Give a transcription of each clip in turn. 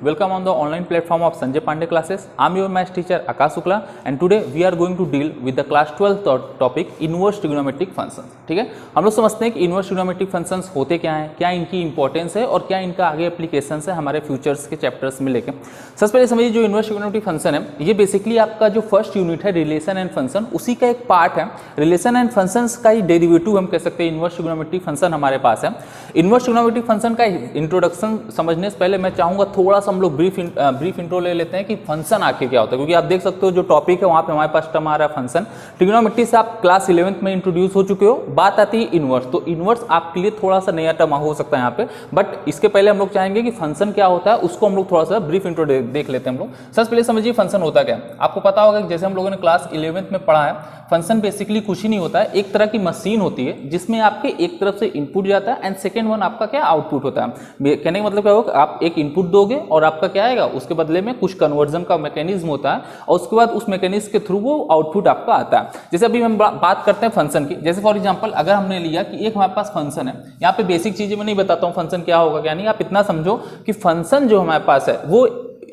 welcome on the online platform of Sanjay Pandey classes. I'm your math teacher Akash Shukla and today we are going to deal with the class 12 topic inverse trigonometric functions. ठीक है, हम लोग समझते हैं कि inverse trigonometric functions होते क्या हैं, क्या इनकी इंपॉर्टेंस है और क्या इनका आगे एप्लीकेशन है हमारे फ्यूचर्स के चैप्टर्स में लेके। सबसे पहले समझिए जो इनवर्स ट्रिग्नोमेट्रिक फंक्शन है ये बेसिकली आपका जो फर्स्ट यूनिट है रिलेशन एंड फंक्शन, उसी का एक पार्ट है। रिलेशन एंड फंक्शंस का ही डेरिवेटिव हम कह सकते हैं इनवर्स ट्रिग्नोमेट्रिक फंक्शन हमारे पास है। इनवर्स ट्रिग्नोमेट्रिक फंक्शन का इंट्रोडक्शन समझने से पहले मैं चाहूँगा थोड़ा सा हम लोग ब्रीफ इंट्रो ले लेते हैं कि फंक्शन आखिर क्या होता है, क्योंकि आप देख सकते हो जो टॉपिक है वहाँ पे हमारे पास टर्म आ रहा है फंक्शन। ट्रिग्नोमेट्री से आप क्लास 11th में इंट्रोड्यूस हो चुके हो। बात आती है इनवर्स, तो इनवर्स आपके लिए थोड़ा सा नया टर्म हो सकता है यहाँ पे, बट इसके पहले हम लोग चाहेंगे कि फंक्शन क्या होता है उसको हम लोग थोड़ा सा ब्रीफ इंट्रो देख लेते हैं हम लोग। सबसे पहले समझिए फंक्शन होता क्या है। आपको पता होगा कि जैसे हम लोगों ने क्लास 11th में पढ़ा है, फंक्शन बेसिकली कुछ ही नहीं होता है, एक तरह की मशीन होती है जिसमें आपके एक तरफ से इनपुट जाता है एंड सेकेंड वन आपका क्या आउटपुट होता है। कहने का मतलब क्या होगा, आप एक इनपुट दोगे और आपका क्या आएगा, उसके बदले में कुछ कन्वर्जन का मैकेनिज्म होता है और उसके बाद उस मैकेनिज्म के थ्रू वो आउटपुट आपका आता है। जैसे अभी हम बात करते हैं फंक्शन की, जैसे फॉर एग्जांपल अगर हमने लिया कि एक हमारे पास फंक्शन है, यहाँ पे बेसिक चीजें मैं नहीं बताता हूँ फंक्शन क्या होगा क्या नहीं, आप इतना समझो कि फंक्शन जो हमारे पास है वो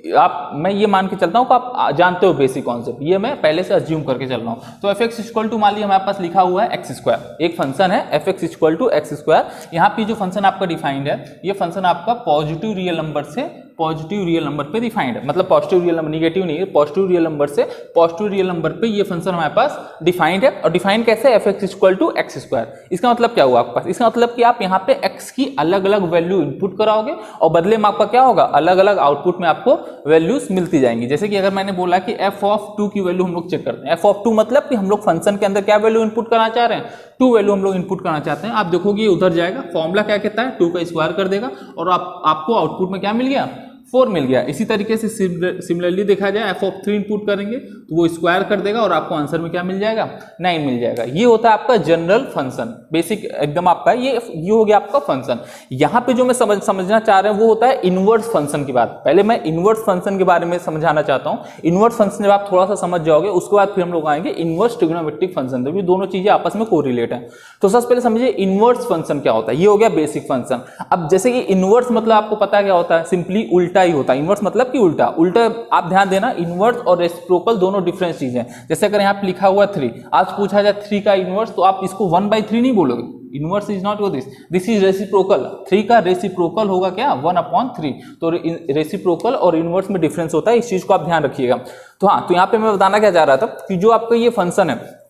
मैं ये मान के चलता हूँ कि आप जानते हो बेसिक कॉन्सेप्ट, ये मैं पहले से अज्यूम करके चल रहा हूँ। तो fx इक्वल टू मान लिया हमारे पास लिखा हुआ है एक्स स्क्वायर, एक फंक्शन है fx equal to x square. यहाँ पे जो फंक्शन आपका डिफाइंड है, ये फंक्शन आपका पॉजिटिव रियल नंबर से पॉजिटिव रियल नंबर पे डिफाइंड है, मतलब पॉजिटिव रियल नंबर, निगेटिव नहीं है, पॉजिटिव रियल नंबर से पॉजिटिव रियल नंबर पे ये फंक्शन हमारे पास डिफाइंड है। और डिफाइंड कैसे, fx equal to x square. इसका मतलब क्या हुआ आपके पास, इसका मतलब कि आप यहाँ पे x की अलग अलग वैल्यू इनपुट कराओगे और बदले में आपका क्या होगा, अलग अलग आउटपुट में आपको वैल्यूज मिलती जाएंगी। जैसे कि अगर मैंने बोला कि f(2) की वैल्यू हम लोग चेक करते हैं, f(2) मतलब कि हम लोग फंक्शन के अंदर क्या वैल्यू इनपुट करना चाह रहे हैं, 2 वैल्यू हम लोग इनपुट करना चाहते हैं। आप देखोगे ये उधर जाएगा, फॉर्मूला क्या कहता है 2 का स्क्वायर कर देगा और आपको आउटपुट में क्या मिल गया, 4 मिल गया। इसी तरीके से सिमिलरली देखा जाए f(3) इनपुट करेंगे तो वो स्क्वायर कर देगा और आपको आंसर में क्या मिल जाएगा, 9 मिल जाएगा। ये होता है आपका जनरल फंक्शन, बेसिक एकदम आपका ये हो गया आपका फंक्शन। यहाँ पे जो मैं समझना चाह रहा हूँ वो होता है इनवर्स फंक्शन की बात। पहले मैं इनवर्स फंक्शन के बारे में समझाना चाहता हूँ। इनवर्स फंक्शन जब आप थोड़ा सा समझ जाओगे उसके बाद फिर हम लोग आएंगे इनवर्स ट्रिग्नोमेट्रिक फंक्शन, तो ये दोनों चीजें आपस में कोरिलेट है। तो सबसे पहले समझिए इनवर्स फंक्शन क्या होता है, ये हो गया बेसिक फंक्शन। अब जैसे कि इनवर्स मतलब आपको पता है क्या होता है, सिंपली उल्टा ही होता है। इनवर्स मतलब कि उल्टा आप ध्यान देना, इनवर्स और रेसिप्रोकल दोनों डिफरेंट चीजें हैं। जैसे अगर यहाँ पे लिखा हुआ 3, आज पूछा जाए 3 का इनवर्स, तो आप इसको 1/3 नहीं बोलोगे, inverse is not this is reciprocal. 3 का रेसिप्रोकल होगा क्या, 1/3। तो रेसिप्रोकल और इनवर्स में डिफरेंस होता है, इस चीज को आप ध्यान रखिएगा। तो हाँ, तो यहाँ पे मैं बताना क्या चाह रहा था कि जो आपका ये फंक्शन है,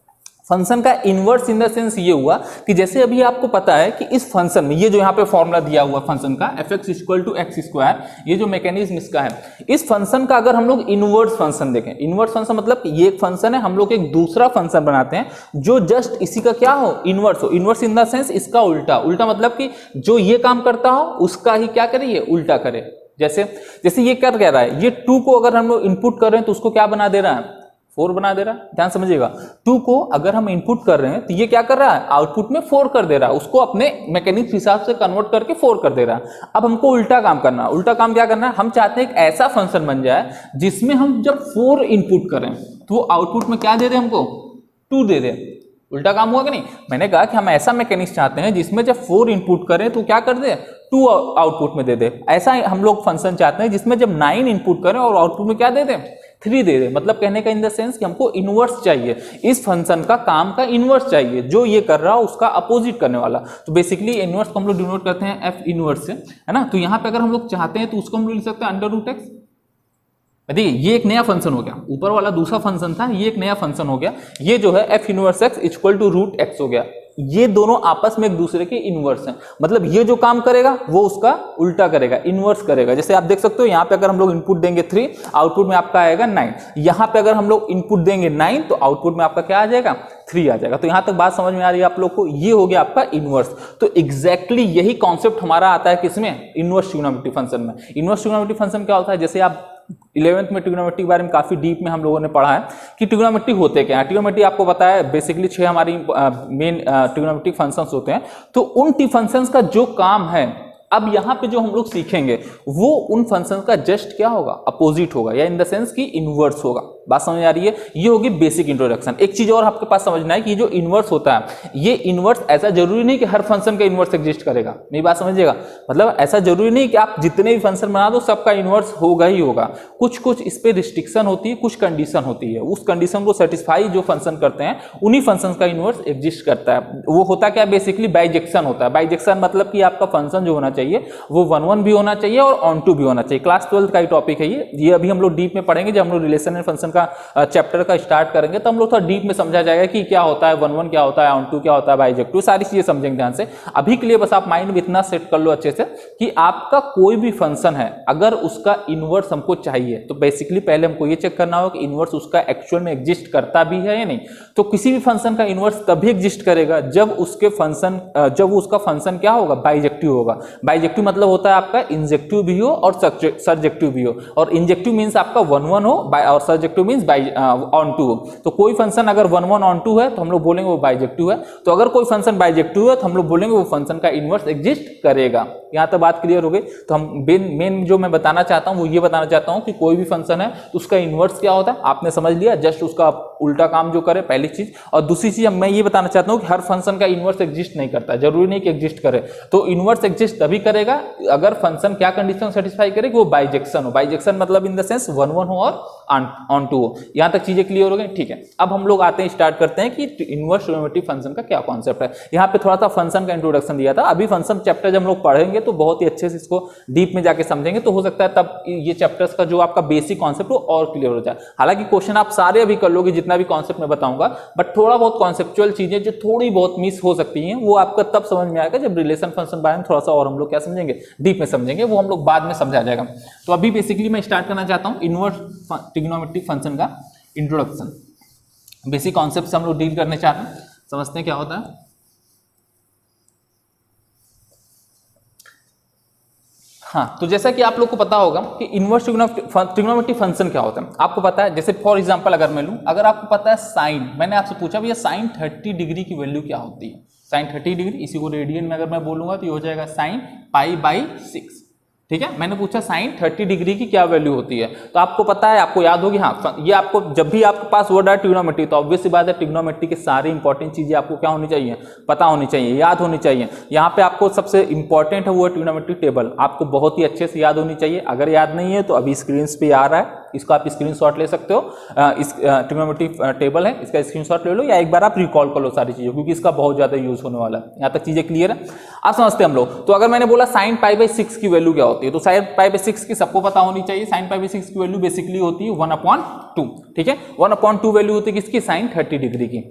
फंक्शन का इनवर्स इन द सेंस ये हुआ कि जैसे अभी आपको पता है कि इस फंक्शन में ये जो यहाँ पे फॉर्मूला दिया हुआ फंक्शन का fx equal to x square, ये जो मैकेनिज्म इसका है, इस फंक्शन का अगर हम लोग इनवर्स फंक्शन देखें, इनवर्स फंक्शन मतलब ये एक फंक्शन है, हम लोग एक दूसरा फंक्शन बनाते हैं जो जस्ट इसी का क्या हो, इनवर्स हो। इनवर्स इन द सेंस इसका उल्टा, उल्टा मतलब कि जो ये काम करता हो उसका ही क्या करे, ये उल्टा करे। जैसे ये क्या कह रहा है, ये 2 को अगर हम लोग इनपुट कर रहे हैं तो उसको क्या बना दे रहा है, 4 बना दे रहा है। ध्यान समझिएगा, 2 को अगर हम इनपुट कर रहे हैं तो ये क्या कर रहा है, आउटपुट में 4 कर दे रहा है, उसको अपने मैकेनिक्स हिसाब से कन्वर्ट करके 4 कर दे रहा है। अब हमको उल्टा काम करना है। उल्टा काम क्या करना है, हम चाहते हैं एक ऐसा फंक्शन बन जाए जिसमें हम जब 4 इनपुट करें तो आउटपुट में क्या दे दे, हमको 2 दे दे। उल्टा काम हुआ कि नहीं, मैंने कहा कि हम ऐसा मैकेनिक्स चाहते हैं जिसमें जब 4 इनपुट करें तो क्या कर दे, 2 आउटपुट में दे दे। ऐसा हम लोग फंक्शन चाहते हैं जिसमें जब 9 इनपुट करें और आउटपुट में क्या दे दे, 3 दे दे। मतलब कहने का इन द सेंस कि हमको इनवर्स चाहिए, इस फंक्शन का काम का इनवर्स चाहिए, जो ये कर रहा है उसका अपोजिट करने वाला। तो बेसिकली इनवर्स को हम लोग डिनोट करते हैं f इनवर्स से, है ना। तो यहाँ पे अगर हम लोग चाहते हैं तो उसको हम लोग लिख सकते हैं √x। देखिए ये एक नया फंक्शन हो गया, ऊपर वाला दूसरा फंक्शन था, ये एक नया फंक्शन हो गया। ये जो है f inverse x equal to √x हो गया। ये दोनों आपस में एक दूसरे के इनवर्स हैं, मतलब ये जो काम करेगा वो उसका उल्टा करेगा, इनवर्स करेगा। जैसे आप देख सकते हो यहाँ पे अगर हम लोग इनपुट देंगे 3, आउटपुट में आपका आएगा 9। यहाँ पे अगर हम लोग इनपुट देंगे 9 तो आउटपुट में आपका क्या आ जाएगा, 3 आ जाएगा। तो यहाँ तक बात समझ में आ रही है आप लोग को, ये हो गया आपका इनवर्स। तो एग्जैक्टली यही कॉन्सेप्ट हमारा आता है किसमें, इनवर्स ट्रिग्नोमेट्रिक फंक्शन में। इनवर्स ट्रिग्नोमेट्रिक फंक्शन क्या होता है, जैसे आप 11th में ट्रिग्नोमेट्री के बारे में काफी डीप में हम लोगों ने पढ़ा है कि ट्रिग्नोमेट्री होते क्या है। ट्रिग्नोमेट्री आपको पता है बेसिकली 6 हमारी मेन ट्रिग्नोमेट्रिक फंक्शंस होते हैं। तो उन फंक्शंस का जो काम है, अब यहाँ पे जो हम लोग सीखेंगे वो उन फंक्शन का जस्ट क्या होगा, अपोजिट होगा, या इन द सेंस कि इनवर्स होगा। बात समझ आ रही है? ये होगी बेसिक इंट्रोडक्शन। एक चीज और आपके पास समझना है कि जो इनवर्स होता है, ये इनवर्स ऐसा जरूरी नहीं कि हर फंक्शन का इनवर्स एग्जिस्ट करेगा। मेरी बात समझिएगा, मतलब ऐसा जरूरी नहीं कि आप जितने भी फंक्शन बना दो सबका इनवर्स होगा ही होगा। कुछ कुछ इस पे रिस्ट्रिक्शन होती है, कुछ कंडीशन होती है, उस कंडीशन को सेटिस्फाई जो फंक्शन करते हैं उन्हीं फंक्शन का इनवर्स एग्जिस्ट करता है। वो होता क्या, बेसिकली बाइजेक्शन होता है। बाइजेक्शन मतलब कि आपका फंक्शन जो होना चाहिए वो 1 1 भी होना चाहिए और ऑन टू भी होना चाहिए। क्लास 12 का ही टॉपिक है ये अभी हम लोग डीप में पढ़ेंगे। जब हम लोग रिलेशन एंड फंक्शन का चैप्टर का स्टार्ट करेंगे तो हम लोग थोड़ा डीप में समझा जाएगा कि क्या होता है 1 1 क्या होता है, ऑन टू क्या होता है, बाइजेक्टिव, सारी चीजें समझेंगे ध्यान से। अभी के लिए बस आप माइंड में इतना सेट कर लो अच्छे से कि आपका कोई भी फंक्शन है अगर उसका इनवर्स हमको चाहिए तो बेसिकली पहले हमको ये चेक करना होगा कि इनवर्स उसका एक्चुअल में एग्जिस्ट करता भी है या नहीं। तो किसी भी फंक्शन का इनवर्स तभी एग्जिस्ट करेगा जब उसका फंक्शन क्या होगा, बाइजेक्टिव होगा। बाइजेक्टिव मतलब होता है आपका इंजेक्टिव भी हो और सर्जेक्टिव भी हो, और इंजेक्टिव मींस आपका 1 1 हो और सर्जेक्टिव मींस ऑन टू हो। तो कोई फंक्शन अगर 1 1 ऑन टू है तो हम लोग बोलेंगे वो बाइजेक्टिव है। तो अगर कोई फंक्शन बाइजेक्टिव है तो हम लोग बोलेंगे वो फंक्शन का इनवर्स एग्जिस्ट करेगा। यहां तक बात क्लियर हो गई? तो हम मेन जो मैं बताना चाहता हूं वो ये बताना चाहता हूं कि कोई भी फंक्शन है तो उसका इनवर्स क्या होता है, आपने समझ लिया, जस्ट उसका उल्टा काम जो करे, पहली चीज। और दूसरी चीज मैं ये बताना चाहता हूं कि हर फंक्शन का इनवर्स एग्जिस्ट नहीं करता, जरूरी नहीं कि एग्जिस्ट करे। तो इनवर्स एग्जिस्ट तभी करेगा अगर फंक्शन क्या कंडीशन सेटिस्फाई करे कि वो बाइजेक्शन हो। बाइजेक्शन मतलब इन द सेंस 1 1 हो और ऑन टू हो। यहां तक चीजें क्लियर हो गई? ठीक है, अब हम लोग आते हैं, स्टार्ट करते हैं कि इनवर्स ट्रिग्नोमेट्रिक फंक्शन का क्या कॉन्सेप्ट है। यहाँ पे थोड़ा सा फंक्शन का इंट्रोडक्शन दिया था। अभी फंक्शन चैप्टर जब हम लोग पढ़ेंगे तो बहुत ही अच्छे से इसको डीप में जाके समझेंगे, तो हो सकता है तब ये चैप्टर्स का जो आपका बेसिक कॉन्सेप्ट हो और क्लियर हो जाए। हालांकि क्वेश्चन आप सारे अभी कर लोगे जितना भी कॉन्सेप्ट मैं बताऊंगा, बट थोड़ा बहुत कॉन्सेप्चुअल चीजें जो थोड़ी बहुत मिस हो सकती हैं वो आपका तब समझ में आएगा जब रिलेशन फंक्शन बारे में थोड़ा सा और हम लोग क्या समझेंगे, डीप में समझेंगे, वो हम लोग बाद में समझा जाएगा। तो अभी बेसिकली मैं स्टार्ट करना चाहता हूं इनवर्स ट्रिग्नोमेट्रिक फंक्शन का इंट्रोडक्शन। बेसिक कॉन्सेप्ट से हम लोग डील करने चाहते हैं, समझते हैं क्या होता है। हाँ, तो जैसा कि आप लोग को पता होगा कि इनवर्स ट्रिग्नोमेट्रिक फंक्शन क्या होता है, आपको पता है। जैसे फॉर एग्जांपल अगर मैं लूं, अगर आपको पता है साइन, मैंने आपसे पूछा भैया साइन 30 डिग्री की वैल्यू क्या होती है, साइन 30 डिग्री, इसी को रेडियन में अगर मैं बोलूंगा तो ये हो जाएगा साइन π/6। ठीक है, मैंने पूछा साइन 30 डिग्री की क्या वैल्यू होती है, तो आपको पता है, आपको याद होगी। हाँ, ये आपको जब भी आपके पास वर्ड है ट्रिग्नोमेट्री, तो ऑब्वियस सी बात है ट्रिग्नोमेट्री के सारे इंपॉर्टेंट चीजें आपको क्या होनी चाहिए, पता होनी चाहिए, याद होनी चाहिए। यहाँ पे आपको सबसे इंपॉर्टेंट है वो है ट्रिग्नोमेट्री टेबल, आपको बहुत ही अच्छे से याद होनी चाहिए। अगर याद नहीं है तो अभी स्क्रीन पे आ रहा है, इसको आप स्क्रीनशॉट ले सकते हो। इस ट्रिग्नोमेट्री टेबल है, इसका स्क्रीनशॉट ले लो या एक बार आप रिकॉल कर लो सारी चीजें, क्योंकि इसका बहुत ज्यादा यूज होने वाला है। यहाँ तक चीजें क्लियर है, आप समझते हैं हम लोग। तो अगर मैंने बोला साइन π/6 की वैल्यू क्या होती है, तो साइन π/6 की सबको पता होनी चाहिए। साइन π/6 की वैल्यू बेसिकली होती है 1/2। ठीक है, 1/2 वैल्यू होती है किसकी, साइन 30 डिग्री की।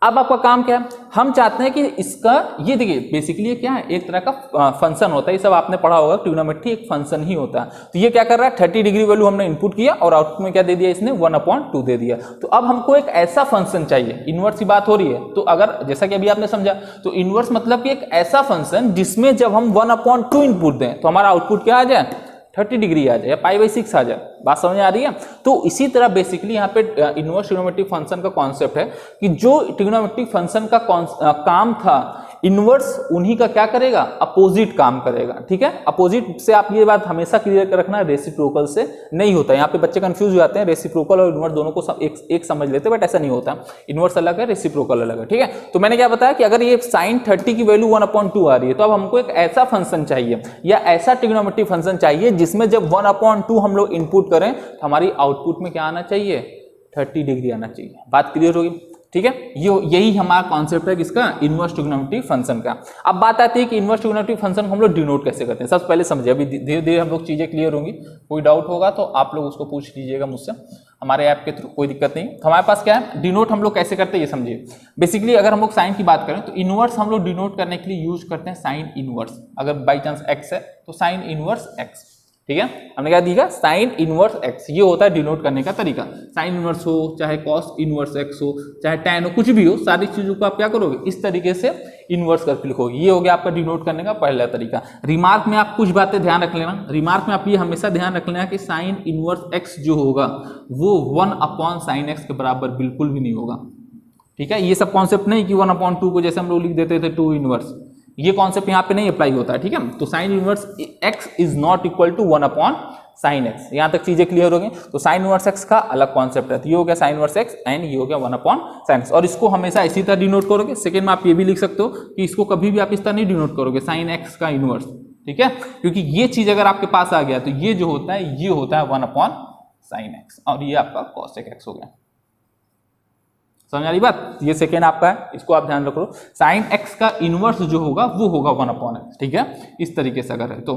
अब आपका काम क्या है, हम चाहते हैं कि इसका, ये देखिए बेसिकली ये क्या है, एक तरह का फंक्शन होता है, ये सब आपने पढ़ा होगा, ट्रिग्नोमेट्री एक फंक्शन ही होता है। तो ये क्या कर रहा है, 30 डिग्री वैल्यू हमने इनपुट किया और आउटपुट में क्या दे दिया इसने, 1/2 दे दिया। तो अब हमको एक ऐसा फंक्शन चाहिए, इनवर्स की बात हो रही है। तो अगर जैसा कि अभी आपने समझा, तो इनवर्स मतलब कि एक ऐसा फंक्शन जिसमें जब हम 1/2 इनपुट दें तो हमारा आउटपुट क्या आ जाए, 30 डिग्री आ जाए या π/6 आ जाए। बात समझ आ रही है? तो इसी तरह बेसिकली यहाँ पे इनवर्स ट्रिग्नोमेट्रिक फंक्शन का कॉन्सेप्ट है कि जो ट्रिग्नोमेट्रिक फंक्शन का काम था, इनवर्स उन्हीं का क्या करेगा, अपोजिट काम करेगा। ठीक है, अपोजिट से आप ये बात हमेशा क्लियर कर रखना, रेसिप्रोकल से नहीं होता। यहाँ पे बच्चे कंफ्यूज हो जाते हैं, रेसिप्रोकल और इनवर्स दोनों को एक समझ लेते हैं, बट ऐसा नहीं होता। इनवर्स अलग है, रेसिप्रोकल अलग है। ठीक है, तो मैंने क्या बताया कि अगर ये साइन 30 की वैल्यू 1/2 आ रही है, तो अब हमको एक ऐसा फंक्शन चाहिए या ऐसा ट्रिग्नोमेट्रिक फंक्शन चाहिए जिसमें जब 1/2 हम लोग इनपुट करें तो हमारी आउटपुट में क्या आना चाहिए, 30 डिग्री आना चाहिए। बात क्लियर होगी? ठीक है, यही हमारा कॉन्सेप्ट है किसका, इनवर्स ट्रिग्नोमेट्रिक फंक्शन का। अब बात आती है कि इनवर्स ट्रिग्नोमेट्रिक फंक्शन को हम लोग डिनोट कैसे करते हैं। सबसे पहले समझिए, अभी धीरे धीरे हम लोग चीजें क्लियर होंगी। कोई डाउट होगा तो आप लोग उसको पूछ लीजिएगा मुझसे हमारे ऐप के थ्रू, कोई दिक्कत नहीं। तो हमारे पास क्या है, डिनोट हम लोग कैसे करते हैं ये समझिए। बेसिकली अगर हम लोग साइन की बात करें तो इनवर्स हम लोग डिनोट करने के लिए यूज करते हैं साइन इनवर्स। अगर बाई चांस एक्स है तो साइन इनवर्स एक्स। ठीक है, हमने क्या दिया, साइन इनवर्स एक्स, ये होता है डिनोट करने का तरीका। साइन इनवर्स हो, चाहे कॉस इनवर्स एक्स हो, चाहे टैन हो, कुछ भी हो, सारी चीजों को आप क्या करोगे, इस तरीके से इनवर्स करके लिखोगे। ये हो गया आपका डिनोट करने का पहला तरीका। रिमार्क में आप कुछ बातें ध्यान रख लेना। रिमार्क में आप ये हमेशा ध्यान रख लेना कि साइन इनवर्स एक्स जो होगा वो 1/sin x के बराबर बिल्कुल भी नहीं होगा। ठीक है, ये सब कॉन्सेप्ट नहीं कि 1/2 को जैसे हम लोग लिख देते थे 2 इनवर्स, ये कॉन्सेप्ट यहाँ पे नहीं अप्लाई होता है, ठीक है। तो sine inverse x is not equal to 1 upon sine x. यहाँ तक चीजें क्लियर हो गई। तो साइन इनवर्स एक्स का अलग कॉन्सेप्ट है, तो ये हो गया साइन इनवर्स एक्स एंड ये हो गया 1 अपॉन साइन एक्स। और इसको हमेशा इसी तरह डिनोट करोगे। सेकंड में आप ये भी लिख सकते हो कि इसको कभी भी आप इस तरह नहीं डिनोट करोगे साइन एक्स का इनवर्स, ठीक है, क्योंकि ये चीज अगर आपके पास आ गया तो ये जो होता है ये होता है 1 अपॉन साइन एक्स और ये आपका कॉसेक एक्स हो गया। समझ आ रही बात? ये सेकेंड आपका है, इसको आप ध्यान रखो। साइन एक्स का इनवर्स जो होगा वो होगा 1 अपॉन एक्स, ठीक है, इस तरीके से अगर है तो।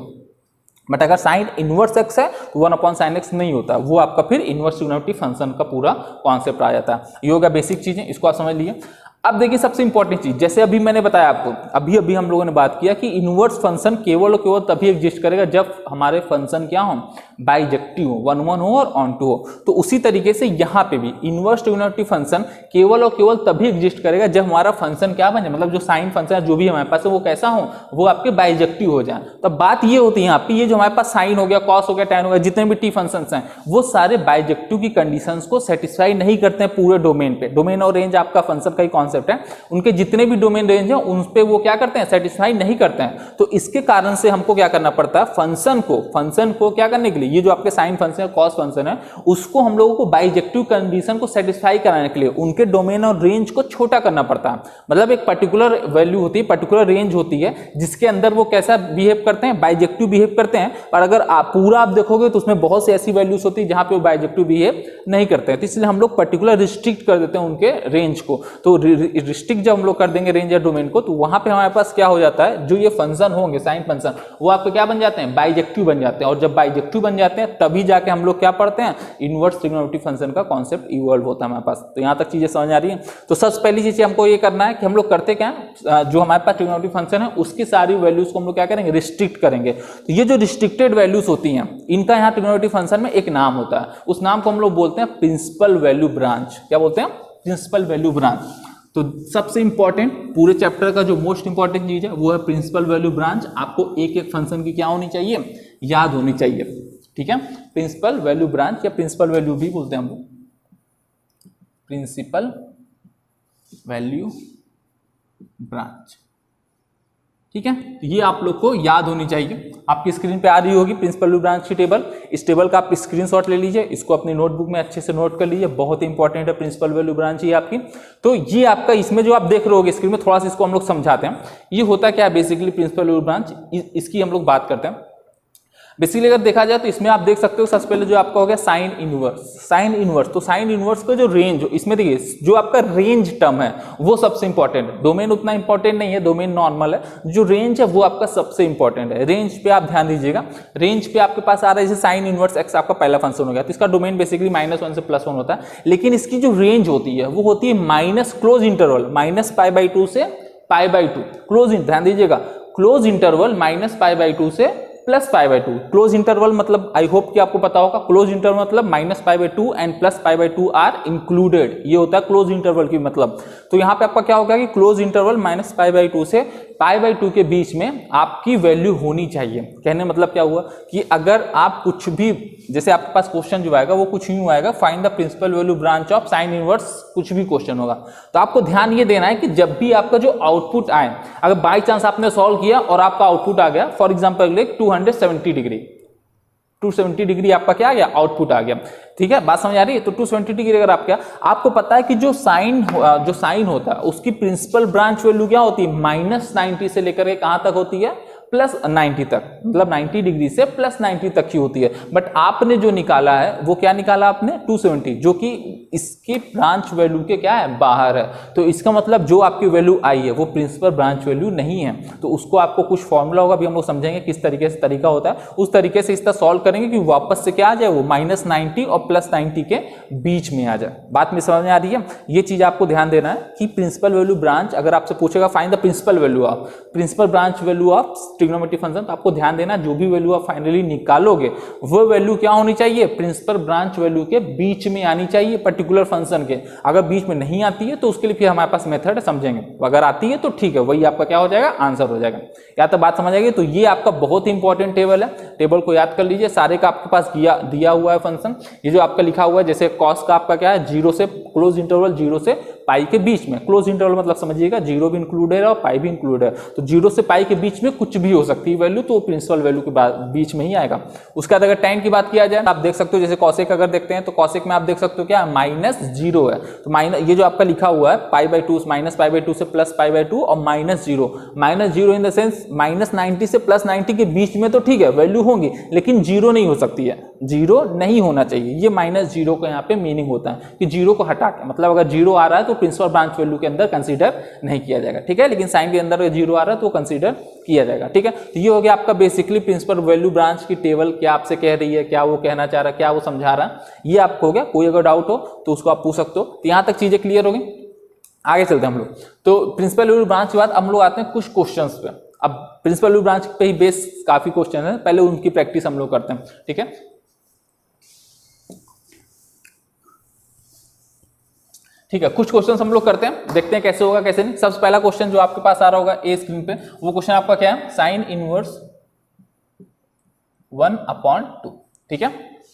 बट अगर साइन इनवर्स एक्स है तो 1 अपॉन साइन एक्स नहीं होता, वो आपका फिर इनवर्स ट्रिग्नोमेट्रिक फंक्शन का पूरा कॉन्सेप्ट आ जाता है। ये होगा बेसिक चीजें, इसको आप समझ लिए। अब देखिए सबसे इंपॉर्टेंट चीज, जैसे अभी मैंने बताया आपको, अभी हम लोगों ने बात किया कि इनवर्स फंक्शन केवल और केवल तभी एग्जिस्ट करेगा जब हमारे फंक्शन क्या हो, बाइजेक्टिव हो, 1 1 हो और ऑन टू हो। तो उसी तरीके से यहाँ पे भी इनवर्स ट्रिग्नोमेट्रिक फंक्शन केवल और केवल तभी एग्जिस्ट करेगा जब हमारा फंक्शन क्या बन जाए, मतलब जो साइन फंक्शन जो भी हमारे पास है वो कैसा हो, वो आपके बाइजेक्टिव हो जाए। तो बात ये होती है यहाँ पे, ये जो हमारे पास साइन हो गया, कॉस हो गया, टैन हो गया, जितने भी टी फंक्शंस हैं वो सारे बाइजेक्टिव की कंडीशंस को सेटिस्फाई नहीं करते हैं पूरे डोमेन पे। डोमेन और रेंज आपका फंक्शन का ही कॉन्सेप्ट है, उनके जितने भी डोमेन रेंज है उन पे वो क्या करते हैं, सेटिस्फाई नहीं करते हैं। तो इसके कारण से हमको क्या करना पड़ता है, फंक्शन को क्या करने के लिए, ये जो आपके साइन फंक्शन है, कॉस फंक्शन है, उसको हम लोगों को बाइजेक्टिव कंडीशन को सेटिस्फाई कराने के लिए उनके डोमेन और रेंज को छोटा करना पड़ता है। मतलब एक पर्टिकुलर वैल्यू होती है, पर्टिकुलर रेंज होती है जिसके अंदर वो कैसा बिहेव करते हैं, बाइजेक्टिव बिहेव करते हैं। और अगर आप पूरा आप देखोगे तो उसमें बहुत सी ऐसी वैल्यूज होती है जहां पे वो बाइजेक्टिव बिहेव नहीं करते हैं। तो इसलिए हम लोग पर्टिकुलर रिस्ट्रिक्ट कर देते हैं उनके रेंज को। तो रिस्ट्रिक्ट जब हम लोग कर देंगे रेंज या डोमेन को, तो वहां पे हमारे पास क्या हो जाता है, जो ये फंक्शन होंगे साइन फंक्शन, वो आपके क्या बन जाते हैं, बाइजेक्टिव बन जाते हैं। और जब बाइजेक्टिव बन जाते हैं तभी जाके हम लोग क्या पढ़ते हैं, इनवर्स ट्रिग्नोमेट्रिक फंक्शन का कॉन्सेप्ट इवॉल्व होता है हमारे पास। तो यहां तक चीजें समझ आ रही है। तो सबसे पहली चीज हमको ये करना है कि हम लोग करते क्या है, जो हमारे पास ट्रिग्नोमेट्रिक फंक्शन है उसकी सारी वैल्यूज को हम लोग क्या करेंगे, रिस्ट्रिक्ट करेंगे। तो ये जो रिस्ट्रिक्टेड वैल्यूज होती हैं इनका यहाँ ट्रिग्नोमेट्रिक फंक्शन में एक नाम होता है, उस नाम को हम लोग बोलते हैं प्रिंसिपल वैल्यू ब्रांच। क्या बोलते हैं, प्रिंसिपल वैल्यू ब्रांच। तो सबसे इंपॉर्टेंट पूरे चैप्टर का जो मोस्ट इंपॉर्टेंट चीज है वो है प्रिंसिपल वैल्यू ब्रांच। आपको एक एक फंक्शन की क्या होनी चाहिए, याद होनी चाहिए, ठीक है। प्रिंसिपल वैल्यू ब्रांच या प्रिंसिपल वैल्यू भी बोलते हैं हम लोग, प्रिंसिपल वैल्यू ब्रांच, ठीक है। ये आप लोग को याद होनी चाहिए। आपकी स्क्रीन पे आ रही होगी प्रिंसिपल वैल्यू ब्रांच की टेबल। इस टेबल का आप स्क्रीनशॉट ले लीजिए, इसको अपनी नोटबुक में अच्छे से नोट कर लीजिए, बहुत ही इंपॉर्टेंट है प्रिंसिपल वैल्यू ब्रांच ये आपकी। तो ये आपका इसमें जो आप देख रहे होगे स्क्रीन में, थोड़ा सा इसको हम लोग समझाते हैं। ये होता क्या है बेसिकली प्रिंसिपल वैल्यू ब्रांच, इसकी हम लोग बात करते हैं। बेसिकली अगर देखा जाए तो इसमें आप देख सकते हो सबसे पहले जो आपका हो गया साइन इनवर्स। साइन इनवर्स, तो साइन इनवर्स का जो रेंज हो, इसमें देखिए जो आपका रेंज टर्म है वो सबसे इंपॉर्टेंट है। डोमेन उतना इंपॉर्टेंट नहीं है, डोमेन नॉर्मल है। जो रेंज है वो आपका सबसे इंपॉर्टेंट है। रेंज पे आप ध्यान दीजिएगा। रेंज पे आपके पास आ रहा है जैसे साइन इनवर्स एक्स आपका पहला फंक्शन हो गया, तो इसका डोमेन बेसिकली -1 से +1 होता है। लेकिन इसकी जो रेंज होती है वो होती है माइनस क्लोज इंटरवल -π/2 से π/2। क्लोज, ध्यान दीजिएगा, क्लोज इंटरवल -π/2 से +π/2। क्लोज इंटरवल मतलब आई होप कि आपको पता होगा, क्लोज इंटरवल मतलब -π/2 एंड +π/2 आर इंक्लूडेड, ये होता है क्लोज इंटरवल की मतलब। तो यहाँ पे आपका क्या होगा कि क्लोज इंटरवल -π/2 से π/2 के बीच में आपकी वैल्यू होनी चाहिए। कहने मतलब क्या हुआ कि अगर आप कुछ भी, जैसे आपके पास क्वेश्चन जो आएगा वो कुछ यूं आएगा, find the principal value branch of sine inverse, कुछ भी क्वेश्चन होगा, तो आपको ध्यान ये देना है कि जब भी आपका जो आउटपुट आए, अगर बाई चांस आपने सॉल्व किया और आपका आउटपुट आ गया, फॉर एग्जाम्पल 270 डिग्री, 270 डिग्री आपका क्या आ गया, आउटपुट आ गया, ठीक है, बात समझ आ रही है। तो 270 डिग्री अगर आप क्या, आपको पता है कि जो साइन होता है उसकी प्रिंसिपल ब्रांच वैल्यू क्या होती है, -90 से लेकर के कहां तक होती है, +90 तक, मतलब 90 डिग्री से +90 तक की होती है। बट आपने जो निकाला है वो क्या निकाला आपने, 270, जो कि इसकी ब्रांच वैल्यू के क्या है, बाहर है। तो इसका मतलब जो आपकी वैल्यू आई है वो प्रिंसिपल ब्रांच वैल्यू नहीं है। तो उसको आपको कुछ फॉर्मूला होगा, अभी हम लोग समझेंगे किस तरीके से तरीका होता है, उस तरीके से इसका सॉल्व करेंगे कि वापस से क्या आ जाए, वो -90 और +90 के बीच में आ जाए। बात में समझ में आ रही है। ये चीज आपको ध्यान देना है कि प्रिंसिपल वैल्यू ब्रांच, अगर आपसे पूछेगा find the principal value of, principal branch value of trigonometric function, तो आपको ध्यान देना जो भी वैल्यू आप फाइनली निकालोगे वो वैल्यू क्या होनी चाहिए, प्रिंसिपल ब्रांच वैल्यू के बीच में आनी चाहिए पर्टिकुलर फंक्शन के। अगर बीच में नहीं आती है तो उसके लिए फिर हमारे पास मेथड समझेंगे, अगर आती है तो ठीक है, वही आपका क्या हो जाएगा, आंसर हो जाएगा। या तो बात समझ आएगी। तो ये आपका बहुत ही इंपॉर्टेंट टेबल है, टेबल को याद कर लीजिए, सारे का आपके पास दिया हुआ है फंक्शन। ये जो आपका लिखा हुआ है, जैसे कॉस का आपका क्या है, जीरो से क्लोज इंटरवल, जीरो से पाई के बीच में, क्लोज इंटरवल मतलब समझिएगा जीरो भी इंक्लूडेड है और पाई भी इंक्लूडेड है, तो जीरो से पाई के बीच में कुछ भी हो सकती है वैल्यू, तो प्रिंसिपल वैल्यू के बीच में ही आएगा। उसके बाद अगर tan की बात किया जाए, आप देख सकते हो जैसे कॉसेक अगर देखते हैं तो कॉसेक में आप देख सकते हो क्या -0 है, तो माइनस ये जो आपका लिखा हुआ है π/2 -π/2 से +π/2 और -0 इन द सेंस -90 से +90 के बीच में, तो ठीक है वैल्यू होंगी, लेकिन जीरो नहीं हो सकती है, जीरो नहीं होना चाहिए। ये -0 का यहाँ पे मीनिंग होता है कि जीरो को हटा के, मतलब अगर जीरो आ रहा है तो प्रिंसिपल ब्रांच वैल्यू के अंदर कंसीडर नहीं किया जाएगा, ठीक है, लेकिन साइन के अंदर जीरो आ रहा है तो कंसीडर किया जाएगा, ठीक है। तो ये हो गया आपका बेसिकली प्रिंसिपल वैल्यू ब्रांच की टेबल, क्या आपसे कह रही है, क्या वो कहना चाह रहा है, क्या वो समझा रहा है, ये आपको हो गया। कोई अगर डाउट हो तो उसको आप पूछ सकते हो। तो यहाँ तक चीजें क्लियर होगी, आगे चलते हैं हम लोग। तो प्रिंसिपल वैल्यू ब्रांच के बाद हम लोग आते हैं कुछ क्वेश्चंस पे। अब प्रिंसिपल वैल्यू ब्रांच पे ही बेस काफी क्वेश्चन है, पहले उनकी प्रैक्टिस हम लोग करते हैं, ठीक है। ठीक है, कुछ क्वेश्चंस हम लोग करते हैं, देखते हैं कैसे होगा कैसे नहीं। सबसे पहला क्वेश्चन जो आपके पास आ रहा होगा ए स्क्रीन पे, वो क्वेश्चन आपका क्या है, साइन इनवर्स 1/2, ठीक है।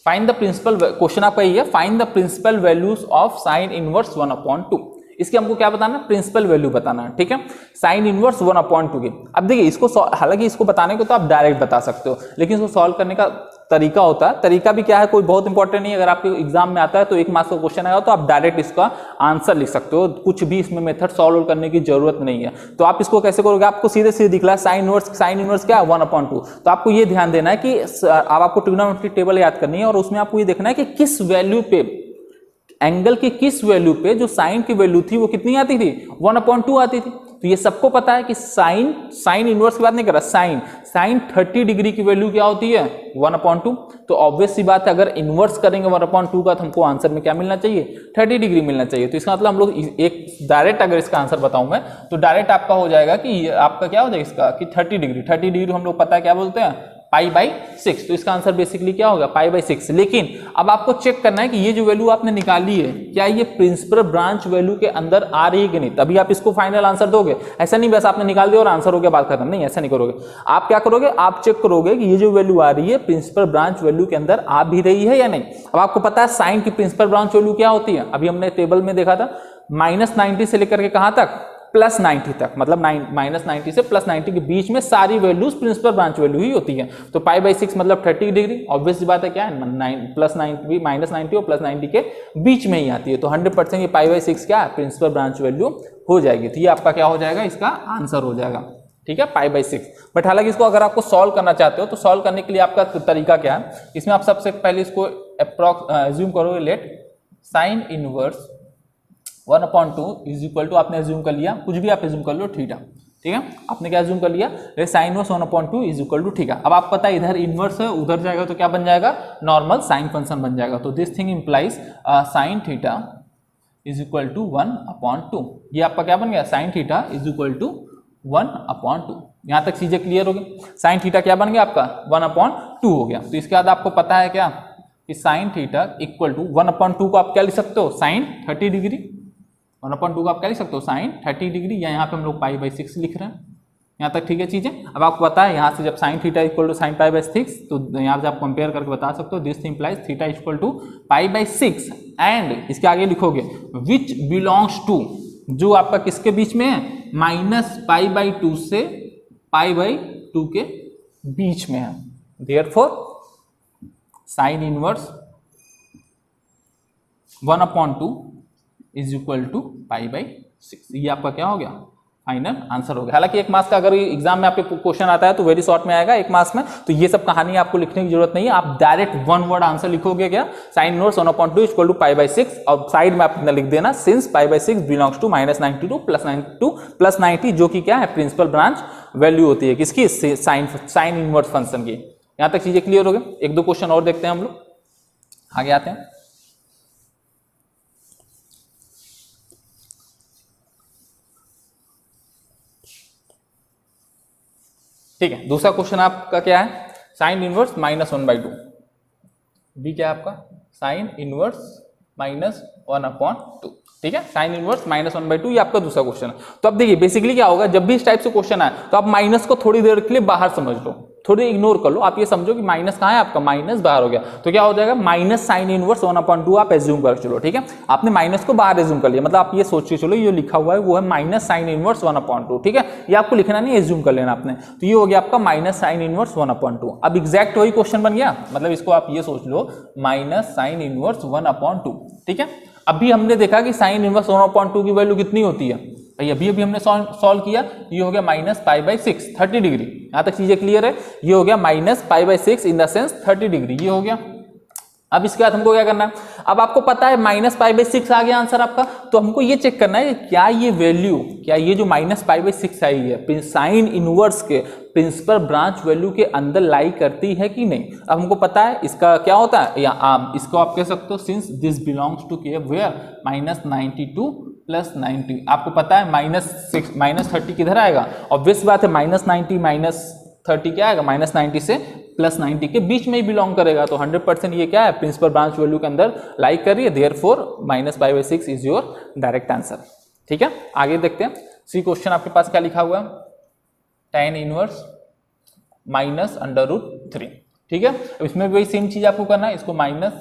फाइंड द प्रिंसिपल, क्वेश्चन आपका ये है, find the principal values of sine inverse 1/2। इसके हमको क्या बताना है, प्रिंसिपल वैल्यू बताना है, ठीक है, साइन इनवर्स 1/2 की। अब देखिए इसको, हालांकि इसको बताने को तो आप डायरेक्ट बता सकते हो, लेकिन इसको सॉल्व करने का तरीका होता है। तरीका भी क्या है, कोई बहुत इंपॉर्टेंट नहीं है, अगर आपके एग्जाम में आता है तो 1 मार्क्स का क्वेश्चन आएगा तो आप डायरेक्ट इसका आंसर लिख सकते हो, कुछ भी इसमें मेथड सॉल्व करने की जरूरत नहीं है। तो आप इसको कैसे करोगे, आपको सीधे सीधे दिख रहा है साइन इनवर्स क्या है 1/2, तो आपको ये ध्यान देना है कि अब आपको ट्रिग्नोमेट्रिक टेबल याद करनी है और उसमें आपको ये देखना है कि किस वैल्यू पे, एंगल की किस वैल्यू पे जो साइन की वैल्यू थी वो कितनी आती थी, 1/2 आती थी। तो ये सबको पता है कि साइन इनवर्स की बात नहीं कर रहा, साइन 30 डिग्री की वैल्यू क्या होती है 1/2। तो ऑब्वियस सी बात है, अगर इनवर्स करेंगे 1/2 का तो हमको आंसर में क्या मिलना चाहिए, 30 डिग्री मिलना चाहिए। तो इसका मतलब हम लोग एक डायरेक्ट, अगर इसका आंसर बताऊं मैं तो डायरेक्ट आपका हो जाएगा कि आपका क्या हो जाएगा इसका कि 30 डिग्री हम लोग पता है क्या बोलते हैं, π/6। तो इसका आंसर बेसिकली क्या होगा, π/6। लेकिन अब आपको चेक करना है कि ये जो वैल्यू आपने निकाली है क्या ये प्रिंसिपल ब्रांच वैल्यू के अंदर आ रही है कि नहीं, तभी आप इसको फाइनल आंसर दोगे। ऐसा नहीं बस आपने निकाल दिया और आंसर हो गया बात खत्म, नहीं ऐसा नहीं करोगे। आप क्या करोगे, आप चेक करोगे कि ये जो वैल्यू आ रही है प्रिंसिपल ब्रांच वैल्यू के अंदर आ भी रही है या नहीं। अब आपको पता है साइन की प्रिंसिपल ब्रांच वैल्यू क्या होती है, अभी हमने टेबल में देखा था, -90 से लेकर के कहां तक, +90 तक, मतलब -90 से +90 के बीच में सारी वैल्यूज प्रिंसिपल ब्रांच वैल्यू ही होती है। तो π/6 मतलब 30 डिग्री, ऑब्वियस सी बात है क्या है, +90 -90 और +90 के बीच में ही आती है। तो 100% ये π/6 क्या है, प्रिंसिपल ब्रांच वैल्यू हो जाएगी। तो ये आपका क्या हो जाएगा, इसका आंसर हो जाएगा, ठीक है, π/6। बट हालांकि इसको अगर आपको सॉल्व करना चाहते हो तो सॉल्व करने के लिए आपका तरीका क्या है, इसमें आप सबसे पहले इसको एज्यूम करोगे, let sine inverse 1/2 is equal to, आपने एज्यूम कर लिया, कुछ भी आप एज्यूम कर लो, थीटा, ठीक है, आपने क्या एज्यूम कर लिया, sine inverse 1/2 is equal to theta. अब आपको पता है इधर इनवर्स है, उधर जाएगा तो क्या बन जाएगा, नॉर्मल साइन फंक्शन बन जाएगा। तो this thing implies sine theta is equal to 1/2। ये आपका क्या बन गया, sine theta is equal to 1/2। यहां तक चीजें क्लियर हो गई। साइन थीटा क्या बन गया आपका 1/2 हो गया। तो इसके बाद आपको पता है क्या कि साइन थीटा इक्वल टू 1/2 को आप क्या लिख सकते हो, साइन 30 डिग्री, 1/2 को आप क्या लिख सकते हो, साइन 30 डिग्री, या यहाँ पे हम लोग π/6 लिख रहे हैं। यहाँ तक ठीक है चीजें। अब आपको पता है यहाँ से जब sine theta equal to sine π/6, तो यहाँ से आप कंपेयर करके बता सकते हो, this implies theta equal to π/6 and इसके आगे लिखोगे विच बिलोंग्स टू, जो आपका किसके बीच में है, -π/2 से π/2 के बीच में है। Therefore sine inverse 1/2 is equal to π/6। ये आपका क्या हो गया, फाइनल आंसर हो गया। हालांकि 1 मार्क्स का अगर एग्जाम में आपके क्वेश्चन आता है तो वेरी शॉर्ट में आएगा 1 मार्क्स में, तो ये सब कहानी आपको लिखने की जरूरत नहीं है, आप डायरेक्ट वन वर्ड आंसर लिखोगे क्या, साइन इनवर्स 1/2 इक्वल टू π/6, और साइड में आप लिख देना सिंस π/6 बिलोंग्स टू -90 टू +90, जो कि क्या है, प्रिंसिपल ब्रांच वैल्यू होती है किसकी, साइन इनवर्स फंक्शन की। यहां तक चीजें क्लियर हो गई। 1-2 क्वेश्चन और देखते हैं हम लोग, आगे आते हैं। ठीक है, दूसरा क्वेश्चन आपका क्या है, साइन इनवर्स -1/2। बी क्या है आपका, साइन इनवर्स -1/2। ठीक है, साइन इनवर्स -1/2 ये आपका दूसरा क्वेश्चन है। तो अब देखिए बेसिकली क्या होगा, जब भी इस टाइप से क्वेश्चन आए तो आप माइनस को थोड़ी देर के लिए बाहर समझ लो, थोड़ी इग्नोर कर लो। आप ये समझो कि माइनस कहाँ है आपका, माइनस बाहर हो गया, तो क्या हो जाएगा माइनस साइन इनवर्स 1/2 आप एज्यूम कर चलो। ठीक है, आपने माइनस को बाहर एज्यूम कर लिया, मतलब आप ये सोच के चलो ये लिखा हुआ है वो है माइनस साइन इनवर्स 1/2। ठीक है, ये आपको लिखना नहीं, एज्यूम कर लेना आपने। तो ये हो गया आपका माइनस साइन इनवर्स 1/2। अब एग्जैक्ट वही क्वेश्चन बन गया, मतलब इसको आप ये सोच लो माइनस साइन इनवर्स 1/2। ठीक है, अभी हमने देखा कि साइन इनवर्स 1/2 की वैल्यू कितनी होती है, अभी हमने सॉल्व किया, ये हो गया -π/6 30 डिग्री। यहां तक चीजें क्लियर है, ये हो गया -π/6 इन द सेंस 30 डिग्री, ये हो गया। अब इसके बाद हमको क्या करना है, अब आपको पता है -π/6 आ गया आंसर आपका, तो हमको ये चेक करना है क्या ये वैल्यू, क्या ये जो -π/6 आई है साइन इनवर्स के प्रिंसिपल ब्रांच वैल्यू के अंदर लाई करती है कि नहीं। अब हमको पता है इसका क्या होता है, या इसको आप कह सकते हो सिंस दिस बिलोंग्स टू के वेयर -92 + 90। आपको पता है -30 किधर आएगा, ऑब्वियस बात है -90 -30 क्या आएगा, -90 से +90 के बीच में ही बिलोंग करेगा, तो 100% ये क्या है प्रिंसिपल ब्रांच वैल्यू के अंदर लाइक कर रही है, therefore -π/6 is your direct answer. ठीक है, आगे देखते हैं। सी क्वेश्चन आपके पास क्या लिखा हुआ है, tan इनवर्स -√3। ठीक है, इसमें भी वही सेम चीज आपको करना है, इसको माइनस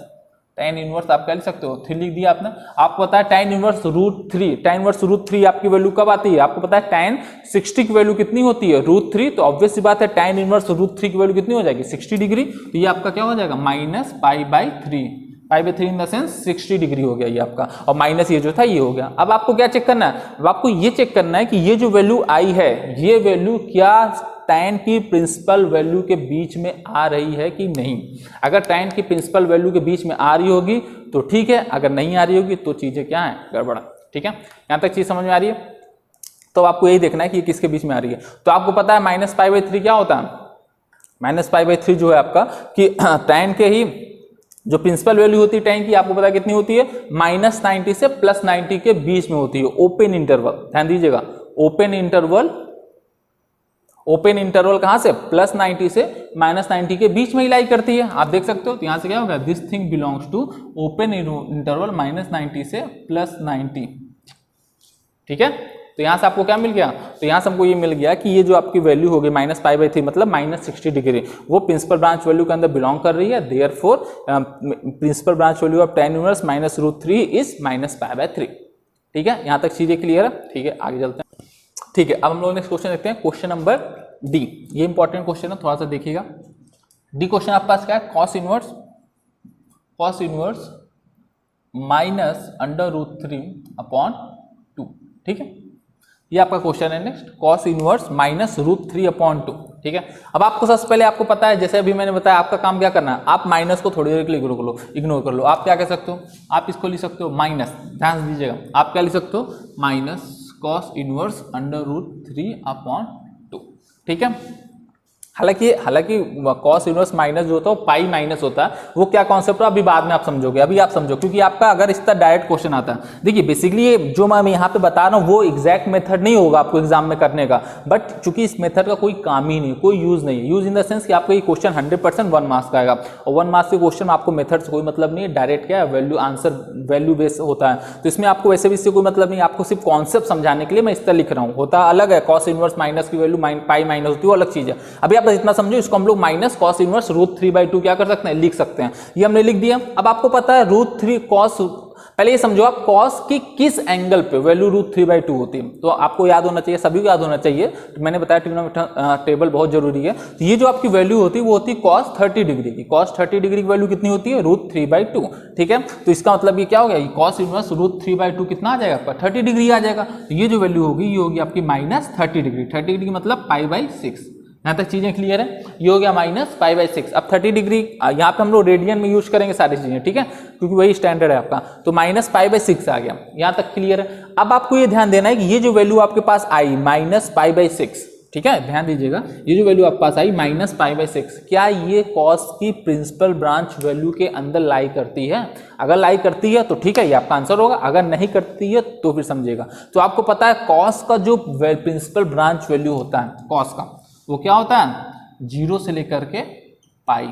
tan इनवर्स आप क्या लिख सकते हो 3 लिख दिया आपने। आपको पता है tan इनवर्स √3, tan इनवर्स √3 आपकी वैल्यू कब आती है, आपको पता है tan 60 की वैल्यू कितनी होती है √3, तो ऑब्वियस सी बात है tan इनवर्स √3 की वैल्यू कितनी हो जाएगी 60 डिग्री, तो ये आपका क्या हो जाएगा -π/3, π/3 इन द सेंस 60 डिग्री हो गया ये आपका, और माइनस ये जो था ये हो गया। अब आपको क्या चेक करना है, अब आपको ये चेक करना है कि ये जो वैल्यू आई है ये वैल्यू क्या tan की प्रिंसिपल वैल्यू के बीच में आ रही है कि नहीं। अगर tan की प्रिंसिपल वैल्यू के बीच में आ रही होगी तो ठीक है, अगर नहीं आ रही होगी तो चीजें क्या है गड़बड़। ठीक है, यहां तक चीज समझ में आ रही है, तो आपको यही देखना है कि किसके बीच में आ रही है। तो आपको पता है -π/3 क्या होता है, -π/3 जो है आपका कि tan के ही जो प्रिंसिपल वैल्यू होती है tan की, आपको पता है कितनी होती है -90 से +90 के बीच में होती है, ओपन इंटरवल, ध्यान दीजिएगा ओपन इंटरवल कहां से +90 से -90 के बीच में ही लाई करती है, आप देख सकते हो। तो यहां से क्या होगा, this thing belongs to open interval -90 से +90। ठीक है, तो यहां से आपको क्या मिल गया, तो यहां से हमको ये मिल गया कि ये जो आपकी वैल्यू होगी -π/3 मतलब -60 डिग्री, वो प्रिंसिपल ब्रांच वैल्यू के अंदर बिलोंग कर रही है, therefore principal branch value of tan inverse -√3 is -π/3। ठीक है, यहां तक चीजें क्लियर है। ठीक है, आगे चलते हैं। ठीक है, अब हम लोग नेक्स्ट क्वेश्चन देखते हैं, क्वेश्चन नंबर डी। ये इंपॉर्टेंट क्वेश्चन है, थोड़ा सा देखिएगा। डी क्वेश्चन आपके पास क्या है, cos इनवर्स -√3/2। ठीक है, ये आपका क्वेश्चन है नेक्स्ट, cos इनवर्स -√3/2। ठीक है, अब आपको सबसे पहले आपको पता है, जैसे अभी मैंने बताया, आपका काम क्या करना है, आप माइनस को थोड़ी देर के लिए इग्नोर कर लो। आप क्या कह सकते हो, आप इसको लिख सकते हो माइनस, ध्यान दीजिएगा, आप क्या लिख सकते हो माइनस cos इनवर्स √3/2। ठीक है, हालांकि cos इनवर्स माइनस जो होता है वो पाई माइनस होता है, वो क्या कॉन्सेप्ट है अभी बाद में आप समझोगे, अभी आप समझो, क्योंकि आपका अगर इसका डायरेक्ट क्वेश्चन आता है। देखिए बेसिकली ये जो मैं यहाँ पे बता रहा हूँ वो एग्जैक्ट मेथड नहीं होगा आपको एग्जाम में करने का, बट चूंकि इस मेथड का कोई काम ही नहीं, कोई यूज नहीं है, यूज इन द सेंस कि आपका ये क्वेश्चन 100% 1 मार्क्स का आएगा, और 1 मार्क्स के क्वेश्चन में आपको मेथड से कोई मतलब नहीं है, डायरेक्ट क्या है वैल्यू आंसर वैल्यू बेस होता है। तो इसमें आपको वैसे भी इससे कोई मतलब नहीं, आपको सिर्फ कॉन्सेप्ट समझाने के लिए मैं इस तरह लिख रहा हूँ, होता अलग है, cos इनवर्स माइनस की वैल्यू पाई माइनस होती है, वो अलग चीज है। अभी आप इतना समझो, इसको हम लोग माइनस cos इनवर्स √3/2 क्या कर सकते हैं, लिख सकते हैं, ये हमने लिख दिया। अब आपको पता है √3 cos, पहले ये समझो आप cos की किस एंगल पे वैल्यू √3/2 होती है, तो आपको याद होना चाहिए, सभी को याद होना चाहिए, तो मैंने बताया ट्रिग्नोमेट्री टेबल बहुत जरूरी है। तो ये जो आपकी वैल्यू होती है वो होती है cos 30 डिग्री की, cos 30 डिग्री की वैल्यू कितनी होती है √3/2। ठीक है, तो इसका मतलब ये क्या हो गया, cos इनवर्स √3/2 कितना आ जाएगा आपका 30 डिग्री आ जाएगा, तो ये जो वैल्यू होगी ये होगी आपकी -30 डिग्री, 30 डिग्री मतलब π/6। यहाँ तक चीजें क्लियर है, ये हो गया -π/6। अब 30 डिग्री यहाँ पे हम लोग रेडियन में यूज करेंगे सारी चीजें, ठीक है, क्योंकि वही स्टैंडर्ड है आपका, तो -π/6 आ गया, यहाँ तक क्लियर है। अब आपको ये ध्यान देना है कि ये जो वैल्यू आपके पास आई -π/6, ठीक है, ध्यान दीजिएगा, ये जो वैल्यू आपके पास आई -π/6, क्या ये cos की प्रिंसिपल ब्रांच वैल्यू के अंदर लाई करती है? अगर लाई करती है तो ठीक है, ये आपका आंसर होगा, अगर नहीं करती है तो फिर समझिएगा। तो आपको पता है cos का जो प्रिंसिपल ब्रांच वैल्यू होता है cos का, वो क्या होता है 0 से लेकर के पाई,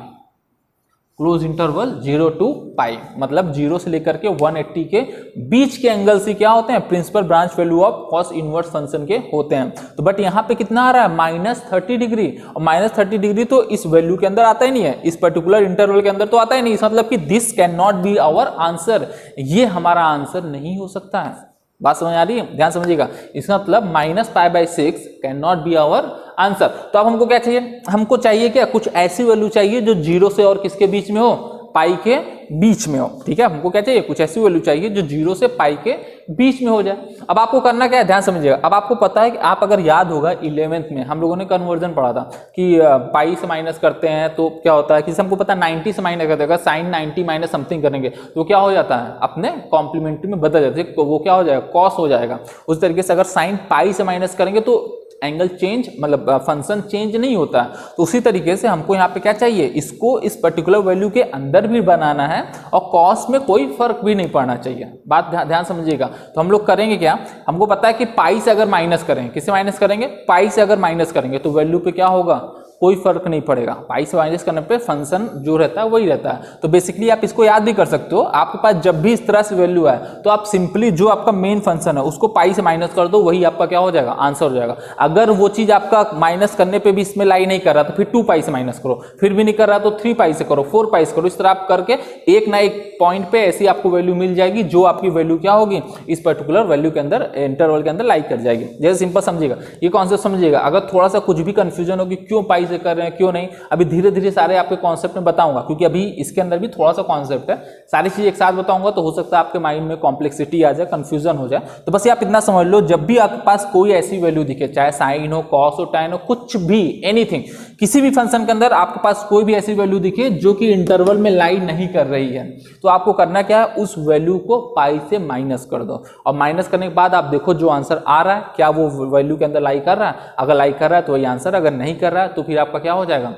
क्लोज इंटरवल 0 टू पाई, मतलब 0 से लेकर के 180 के बीच के एंगल से क्या होते हैं principal branch value of cos inverse function के होते हैं। तो बट यहाँ पे कितना आ रहा है -30 डिग्री, और -30 डिग्री तो इस वैल्यू के अंदर आता ही नहीं है, इस पर्टिकुलर इंटरवल के अंदर तो आता ही नहीं। इसका मतलब कि this can not be our answer, ये हमारा आंसर नहीं हो सकता है। बात समझ आ रही है, ध्यान समझिएगा। इसका मतलब -π/6 can not be our answer. तो अब हमको क्या चाहिए, हमको चाहिए क्या, कुछ ऐसी वैल्यू चाहिए जो 0 से और किसके बीच में हो, पाई के बीच में हो। ठीक है, हमको क्या चाहिए, कुछ ऐसी वैल्यू चाहिए जो 0 से पाई के बीच में हो जाए। अब आपको करना क्या है, ध्यान समझिएगा। अब आपको पता है कि आप अगर याद होगा 11th में हम लोगों ने कन्वर्जन पढ़ा था कि पाई से माइनस करते हैं तो क्या होता है कि हमको पता है 90 से माइनस करते हैं, साइन 90 माइनस समथिंग करेंगे तो क्या हो जाता है, अपने कॉम्प्लीमेंट्री में बदल जाते हैं, वो क्या हो जाएगा, कॉस हो जाएगा। उस तरीके से अगर साइन पाई से माइनस करेंगे तो एंगल चेंज, मतलब फंक्शन चेंज नहीं होता है। तो उसी तरीके से हमको यहाँ पे क्या चाहिए, इसको इस पर्टिकुलर वैल्यू के अंदर भी बनाना है और कॉस में कोई फर्क भी नहीं पड़ना चाहिए। बात ध्यान समझिएगा। तो हम लोग करेंगे क्या, हमको पता है कि पाई से अगर माइनस करेंगे, किससे माइनस करेंगे, पाई से अगर माइनस करेंगे तो वैल्यू पे क्या होगा, कोई फर्क नहीं पड़ेगा। पाई से माइनस करने पे फंक्शन जो रहता है वही रहता है। तो बेसिकली आप इसको याद भी कर सकते हो, आपके पास जब भी इस तरह से वैल्यू है तो आप सिंपली जो आपका मेन फंक्शन है उसको पाई से माइनस कर दो, वही आपका क्या हो जाएगा, आंसर हो जाएगा। अगर वो चीज आपका माइनस करने पे भी इसमें लाई नहीं कर रहा तो फिर 2 पाई से माइनस करो, फिर भी नहीं कर रहा तो 3 पाई से करो, 4 पाई से करो। इस तरह आप करके एक ना एक पॉइंट पे ऐसी आपको वैल्यू मिल जाएगी जो आपकी वैल्यू क्या होगी, इस पर्टिकुलर वैल्यू के अंदर, इंटरवल के अंदर लाई कर जाएगी। जैसे सिंपल समझिएगा, ये कॉन्सेप्ट समझिएगा। अगर थोड़ा सा कुछ भी कंफ्यूजन होगी क्यों पाई से कर रहे हैं क्यों नहीं, अभी धीरे धीरे सारे आपके कॉन्सेप्ट में बताऊंगा, क्योंकि अभी इसके अंदर भी थोड़ा सा कॉन्सेप्ट है। सारी चीज एक साथ बताऊंगा तो हो सकता है आपके माइंड में कॉम्प्लेक्सिटी आ जाए, कंफ्यूजन हो जाए। तो बस ये आप इतना समझ लो, जब भी आपके पास कोई ऐसी वैल्यू दिखे, चाहे साइन हो, कॉस हो, टैन हो, कुछ भी, एनीथिंग, किसी भी फंक्शन के अंदर आपके पास कोई भी ऐसी वैल्यू दिखे जो कि इंटरवल में लाई नहीं कर रही है, तो आपको करना क्या है, उस वैल्यू को पाई से माइनस कर दो। और माइनस करने के बाद आप देखो जो आंसर आ रहा है क्या वो वैल्यू के अंदर लाई कर रहा है। अगर लाई कर रहा है तो वही आंसर, अगर नहीं कर रहा है तो फिर आपका क्या हो जाएगा,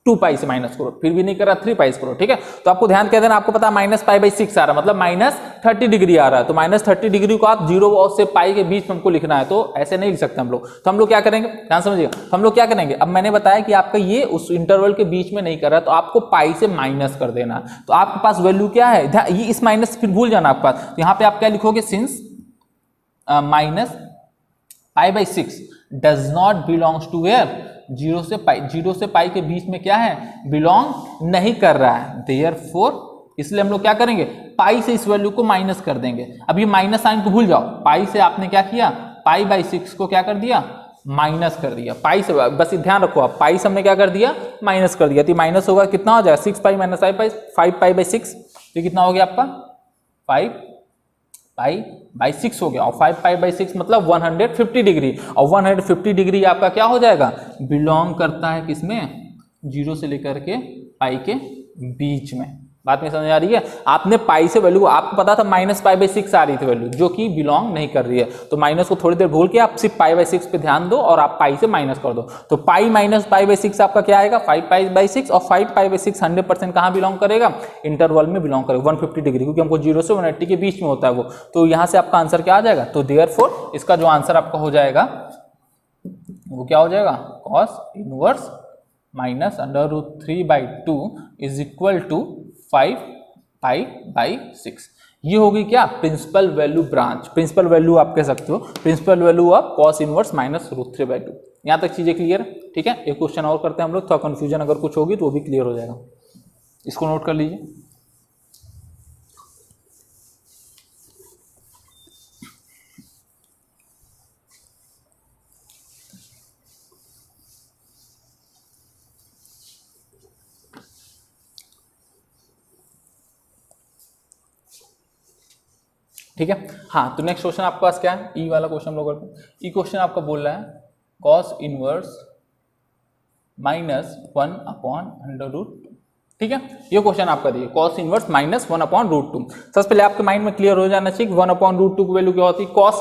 2 पाई से माइनस करो, फिर भी नहीं कर रहा 3 पाई से करो। ठीक है, तो आपको ध्यान क्या देना, आपको पता है -π/6 आ रहा है, मतलब -30 डिग्री आ रहा है। तो -30 डिग्री को आप 0 से पाई के बीच में हमको लिखना है, तो ऐसे नहीं लिख सकते हम लोग। तो हम लोग क्या करेंगे, ध्यान समझिएगा, तो हम लोग क्या करेंगे, अब मैंने बताया कि आपका ये उस इंटरवल के बीच में नहीं कर रहा है तो आपको पाई से माइनस कर देना है। तो आपके पास वैल्यू क्या है, ये इस माइनस फिर भूल जाना आपके पास। तो यहाँ पे आप क्या लिखोगे, since -π/6 does not belongs to where, 0 से पाई के बीच में क्या है, बिलोंग नहीं कर रहा है। देयरफॉर, इसलिए हम लोग क्या करेंगे, पाई से इस वैल्यू को माइनस कर देंगे। अब ये माइनस साइन को भूल जाओ, पाई से आपने क्या किया, π/6 को क्या कर दिया, माइनस कर दिया। पाई से बस ध्यान रखो, आप पाई से हमने क्या कर दिया, माइनस कर दिया। तो माइनस होगा, कितना हो जाएगा, 6 पाई माइनस 5π/6, तो कितना हो गया आपका 5π/6 हो गया। और 5π/6 मतलब 150 डिग्री, और 150 डिग्री आपका क्या हो जाएगा, बिलोंग करता है किसमें, 0 से लेकर के पाई के बीच में। बात में समझ आ रही है। आपने पाई से वैल्यू, आपको पता था -π/6 आ रही थी वैल्यू, जो कि बिलोंग नहीं कर रही है। तो माइनस को थोड़ी देर भूल के आप सिर्फ π/6 पे ध्यान दो और आप पाई से माइनस कर दो। तो पाई माइनस π/6 आपका क्या आएगा, 5π/6, और 5π/6 100% कहाँ बिलोंग करेगा, इंटरवल में बिलोंग करेगा, 150 डिग्री, क्योंकि हमको 0 से 180 के बीच में होता है वो। तो यहाँ से आपका आंसर क्या आ जाएगा, तो देयरफॉर इसका जो आंसर आपका हो जाएगा वो क्या हो जाएगा, cos inverse -√3/2 is equal to 5π/6। ये होगी क्या, principal value branch, principal value आप कह सकते हो, principal value of cos inverse -√3/2। यहाँ तक चीजें क्लियर, ठीक है। एक क्वेश्चन और करते हैं हम लोग, थोड़ा कंफ्यूजन अगर कुछ होगी तो वो भी क्लियर हो जाएगा, इसको नोट कर लीजिए। ठीक है, हाँ, तो नेक्स्ट क्वेश्चन आपके पास क्या है, ई वाला क्वेश्चन हम लोग करते हैं। ई क्वेश्चन आपका बोल रहा है cos इनवर्स -1/√2। ठीक है, ये क्वेश्चन आपका दिए cos इनवर्स -1/√2। सबसे पहले आपके माइंड में क्लियर हो जाना चाहिए कि 1/√2 की वैल्यू क्या होती है, cos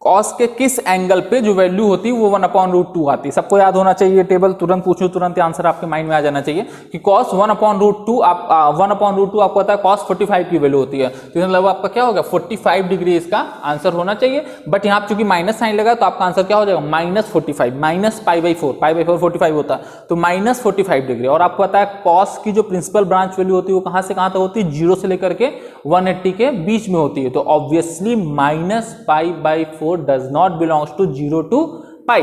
कॉस के किस एंगल पे जो वैल्यू होती है वो 1/√2 आती है। सबको याद होना चाहिए टेबल, तुरंत पूछूं तुरंत आंसर आपके माइंड में आ जाना चाहिए कि कॉस 1/√2 आप 1/√2 आपको पता है कॉस 45 की वैल्यू होती है, तो मतलब आपका क्या होगा 45 डिग्री इसका आंसर होना चाहिए। बट यहाँ चूंकि माइनस साइन लगा तो आपका आंसर क्या हो जाएगा -45, माइनस π/4, π/4 45 होता है तो -45 डिग्री। और आपको पता है कॉस की जो प्रिंसिपल ब्रांच वैल्यू होती है वो कहां से कहां तक होती है, 0 से लेकर के 180 के बीच में होती है, तो obviously -π/4 does not belongs to 0 to pi.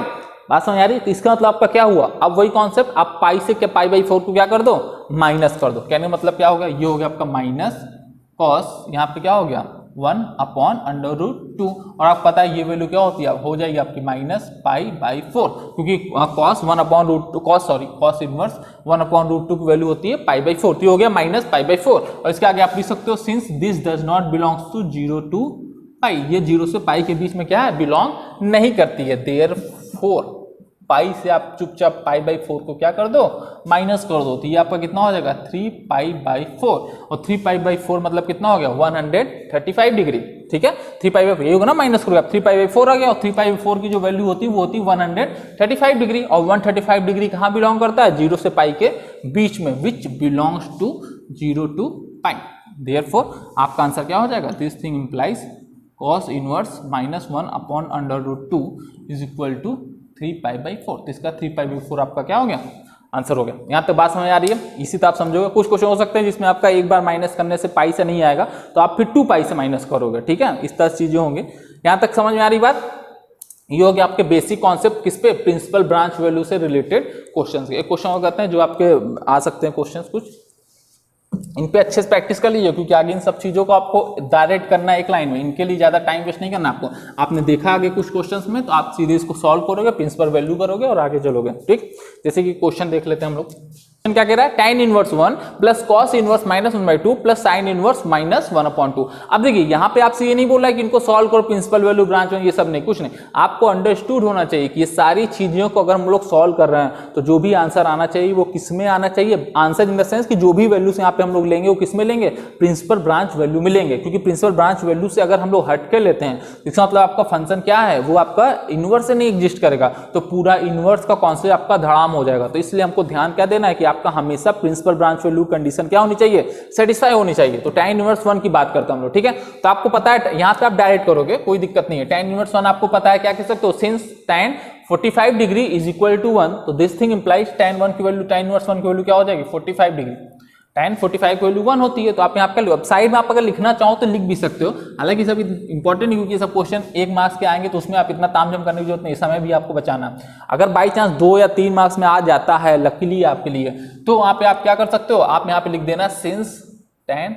बात समझ आ रही है? तो इसका मतलब आपका क्या हुआ, अब वही कॉन्सेप्ट, आप पाई से क्या π/4 को क्या कर दो, माइनस कर दो। कहने मतलब क्या होगा, ये हो गया आपका माइनस कॉस, यहाँ पे क्या हो गया 1/√2, और आपको पता है ये वैल्यू क्या होती है, हो जाएगी आपकी -π/4, क्योंकि कॉस 1/√2 कॉस इनवर्स 1/√2 की वैल्यू होती है π/4, तो ये हो गया -π/4। और इसके आगे आप लिख सकते हो since this does not belongs to 0 to pi, ये 0 से पाई के बीच में क्या है, बिलोंग नहीं करती है, देयरफॉर पाई से आप चुपचाप π/4 को क्या कर दो, माइनस कर दो, तो ये आपका कितना हो जाएगा 3π/4, और 3π/4 मतलब कितना हो गया 135 डिग्री। ठीक है, 3π/4 ये होगा ना, माइनस करोगे आप 3π/4 आ गया, और 3π/4 की जो वैल्यू होती है वो होती है 135 डिग्री, और 135 डिग्री कहाँ बिलोंग करता है, 0 से पाई के बीच में, which belongs to 0 to pi. Therefore आपका आंसर क्या हो जाएगा, this thing implies cos inverse -1/√2 is equal to 3π/4। तो इसका 3π/4 आपका क्या हो गया, आंसर हो गया। यहाँ तक बात समझ आ रही है, इसी तरह आप समझोगे। कुछ क्वेश्चन हो सकते हैं जिसमें आपका एक बार माइनस करने से पाई से नहीं आएगा, तो आप फिर 2π से माइनस करोगे। ठीक है, इस तरह चीजें होंगे। यहाँ तक समझ में आ रही बात, ये हो गया आपके बेसिक कॉन्सेप्ट किस पे, प्रिंसिपल ब्रांच वैल्यू से रिलेटेड क्वेश्चन। एक क्वेश्चन हो करते हैं जो आपके आ सकते हैं क्वेश्चन, कुछ इन पे अच्छे से प्रैक्टिस कर लीजिए, क्योंकि आगे इन सब चीजों को आपको डायरेक्ट करना है एक लाइन में, इनके लिए ज्यादा टाइम वेस्ट नहीं करना आपको। आपने देखा आगे कुछ क्वेश्चंस में, तो आप सीधे इसको सॉल्व करोगे, प्रिंसिपल वैल्यू करोगे और आगे चलोगे। ठीक, जैसे कि क्वेश्चन देख लेते हैं हम लोग। क्या कह रहा है, tan inverse 1 plus cos inverse -1/2 plus sign inverse -1/2। अब देखिए यहाँ पे आपसे ये नहीं बोल रहा है कि इनको सॉल्व करो, प्रिंसिपल वैल्यू ब्रांच में, ये सब नहीं, कुछ नहीं। आपको अंडरस्टूड होना चाहिए कि ये सारी चीजों को अगर हम लोग सॉल्व कर रहे हैं तो जो भी आंसर आना चाहिए वो किस में आना चाहिए, आंसर इन द सेंस कि जो भी वैल्यूज यहाँ पे हम लोग लेंगे वो किस में लेंगे, प्रिंसिपल ब्रांच वैल्यू में लेंगे। क्योंकि प्रिंसिपल ब्रांच वैल्यू से अगर हम लोग हट के लेते हैं तो इसका मतलब आपका फंक्शन क्या है, वो आपका इनवर्स से नहीं एग्जिस्ट करेगा, तो पूरा इनवर्स का कॉन्सेप्ट आपका धड़ाम हो जाएगा। तो इसलिए हमको ध्यान क्या देना है कि आपका हमेशा प्रिंसिपल ब्रांच वैल्यू कंडीशन क्या होनी चाहिए, सेटिस्फाई होनी चाहिए। तो tan इनवर्स 1 की बात करता हम लोग। ठीक है, तो आपको पता है यहाँ पे आप डायरेक्ट करोगे, कोई दिक्कत नहीं है। tan इनवर्स 1 आपको पता है, क्या कह सकते हो, since tan 45 degree is equal to 1, तो दिस थिंग इंप्लाइज tan 1 की वैल्यू, tan इनवर्स 1 की वैल्यू क्या हो जाएगी 45 डिग्री। tan 45 की वैल्यू 1 होती है, तो आप यहाँ पे साइड में आप अगर लिखना चाहो तो लिख भी सकते हो। हालांकि सब इंपॉर्टेंट नहीं, क्योंकि सब क्वेश्चन 1 मार्क्स के आएंगे तो उसमें आप इतना तामझाम करने की जरूरत नहीं, समय भी आपको बचाना। अगर बाई चांस 2 या 3 मार्क्स में आ जाता है लकीली आपके लिए, तो वहां पे आप क्या कर सकते हो, आप यहाँ पे लिख देना since tan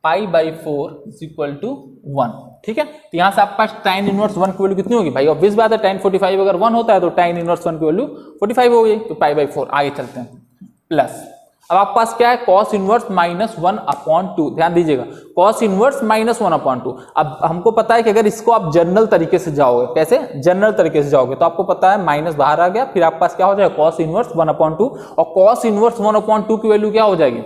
π/4 is equal to 1। ठीक है, तो यहाँ से आपका tan इनवर्स 1 की वैल्यू कितनी होगी भाई, ऑब्वियस बात है tan 45 अगर 1 होता है तो tan इनवर्स 1 की वैल्यू 45 हो गई, तो π/4। आगे चलते हैं, प्लस अब आपके पास क्या है, cos इनवर्स -1/2। ध्यान दीजिएगा, cos इनवर्स -1/2। अब हमको पता है कि अगर इसको आप जनरल तरीके से जाओगे, कैसे जनरल तरीके से जाओगे, तो आपको पता है माइनस बाहर आ गया, फिर आपके पास क्या हो जाएगा cos इनवर्स 1/2, और cos इनवर्स 1/2 की वैल्यू क्या हो जाएगी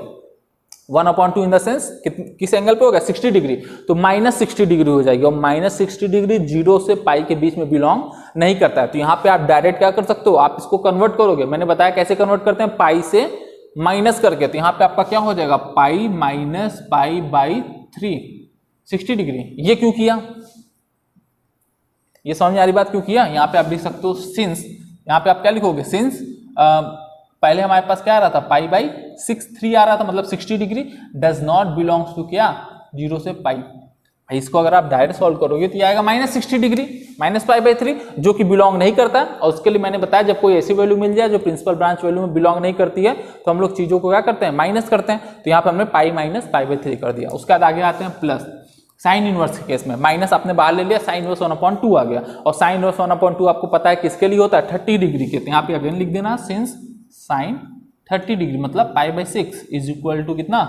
1/2 इन द सेंस किस एंगल पे होगा 60 डिग्री, तो -60 डिग्री हो जाएगी, और -60 डिग्री 0 से पाई के बीच में बिलोंग नहीं करता है। तो यहाँ पे आप डायरेक्ट क्या कर सकते हो, आप इसको कन्वर्ट करोगे, मैंने बताया कैसे कन्वर्ट करते हैं, पाई से माइनस करके, तो यहाँ पे आपका क्या हो जाएगा पाई माइनस π/3 60 डिग्री। ये क्यों किया, ये समझ में आ रही बात क्यों किया। यहाँ पे आप लिख सकते हो सिंस, यहाँ पे आप क्या लिखोगे सिंस, पहले हमारे पास क्या आ रहा था π/6 3 आ रहा था, मतलब 60 degree does not belongs to क्या 0 से पाई। इसको अगर आप डायरेक्ट सॉल्व करोगे तो ये आएगा -60 डिग्री -π/3, जो कि बिलोंग नहीं करता है। और उसके लिए मैंने बताया जब कोई ऐसी वैल्यू मिल जाए जो प्रिंसिपल ब्रांच वैल्यू में बिलोंग नहीं करती है, तो हम लोग चीजों को क्या करते हैं, माइनस करते हैं। तो यहाँ पे हमने पाई -π/3 कर दिया। उसके बाद आगे आते हैं प्लस, साइन इनवर्स के केस में माइनस आपने बाहर ले लिया, साइन इनवर्स 1/2 आ गया, और साइन इनवर्स 1/2 आपको पता है किसके लिए होता है 30 डिग्री के। तो यहाँ पे अगेन लिख देना सिंस साइन 30 डिग्री मतलब π/6 इज इक्वल टू कितना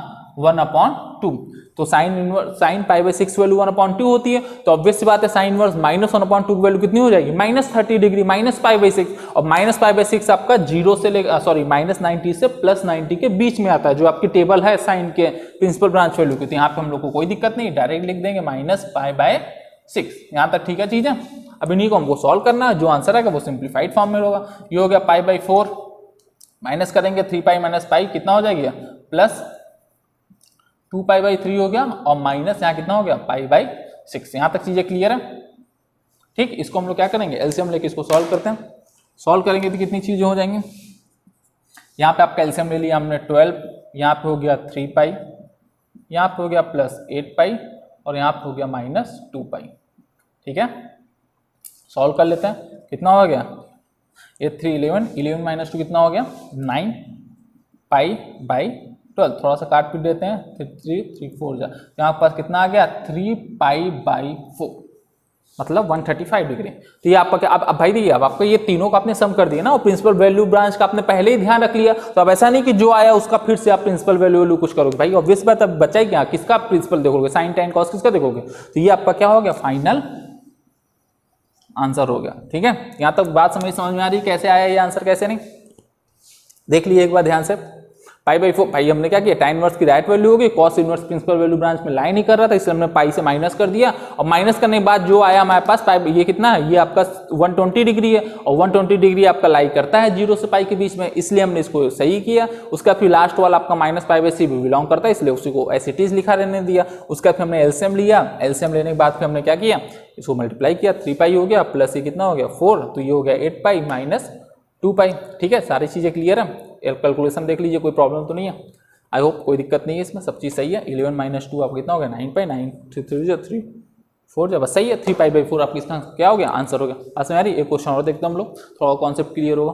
1/2। तो साइन π/6 वैल्यू 1/2 होती है, तो ऑब्वियस सी बात है साइन इनवर्स -1/2 की वैल्यू कितनी हो जाएगी -30 डिग्री -π/6, और -π/6 आपका 0 से -90 से +90 के बीच में आता है, जो आपकी टेबल है साइन के प्रिंसिपल ब्रांच वैल्यू की। तो यहाँ पे हम लोग को कोई दिक्कत नहीं, डायरेक्ट लिख देंगे -π/6। यहाँ तक ठीक है चीजें। अब इन्हीं को हमको सॉल्व करना है, जो आंसर आएगा वो सिंप्लीफाइड फॉर्म में होगा। ये हो गया पाई बाई 4, माइनस करेंगे 3 पाई माइनस पाई कितना हो जाएगा प्लस 2 पाई बाई 3 हो गया और माइनस यहाँ कितना हो गया पाई बाई 6। यहाँ तक चीजें क्लियर है, ठीक। इसको हम लोग क्या करेंगे एलसीएम लेके इसको सॉल्व करते हैं। सॉल्व करेंगे तो कितनी चीजें हो जाएंगी, यहाँ पे आपका एलसीएम ले लिया हमने 12, यहाँ पे हो गया 3 पाई, यहाँ पे हो गया प्लस 8 पाई और यहाँ पे हो गया माइनस 2 पाई, ठीक है। सॉल्व कर लेते हैं, कितना हो गया ये 3 11 माइनस 2 कितना हो गया 9 पाई बाई 12। थोड़ा सा काट पीट देते हैं, 3 4 जा, यहाँ पास कितना आ गया 3 पाई बाई 4 मतलब 135 डिग्री। तो ये आपका क्या, अब भाई देखिए अब आपको ये तीनों का आपने सम कर दिया ना, और प्रिंसिपल वैल्यू ब्रांच का आपने पहले ही ध्यान रख लिया। तो अब ऐसा नहीं कि जो आया उसका फिर से आप प्रिंसिपल वैल्यू कुछ करोगे, भाई ऑब्वियस बात, अब बचा ही क्या, किसका प्रिंसिपल देखोगे, साइन टेन कॉस किसका देखोगे। तो ये आपका क्या हो गया फाइनल आंसर हो गया, ठीक है। यहां तक बात समझ में आ रही कैसे आया ये आंसर कैसे नहीं, देख लिए एक बार ध्यान से। पाई बाई 4, भाई हमने क्या किया tan इनवर्स की राइट वैल्यू होगी, cos inverse principal value branch में लाई नहीं कर रहा था, इसलिए हमने पाई से माइनस कर दिया, और माइनस करने के बाद जो आया हमारे पास पाई, ये कितना है, ये आपका 120 डिग्री है, और 120 डिग्री आपका लाई करता है 0 से पाई के बीच में, इसलिए हमने इसको सही किया। उसका फिर लास्ट वाला आपका माइनस पाई बाई 3 बिलोंग करता है, इसलिए उसी को एज इट इज लिखा रहने दिया। उसका फिर हमने एलसीएम लिया, एलसीएम लेने के बाद फिर हमने क्या किया, इसको मल्टीप्लाई किया, 3 पाई हो गया प्लस ये कितना हो गया 4, तो ये हो गया 8 पाई माइनस 2 पाई, ठीक है। सारी चीजें क्लियर है, कैलकुलेशन देख लीजिए, कोई प्रॉब्लम तो नहीं है, आई होप कोई दिक्कत नहीं है इसमें, सब चीज़ सही है। 11 माइनस 2 आपका कितना हो गया 9 पाई 9 3 3 4 जब सही है, 3 पाई बाई 4 आपकी इसका क्या हो गया आंसर हो गया। आसान यार एक क्वेश्चन और देखते हैं हम लोग, थोड़ा कॉन्सेप्ट क्लियर होगा।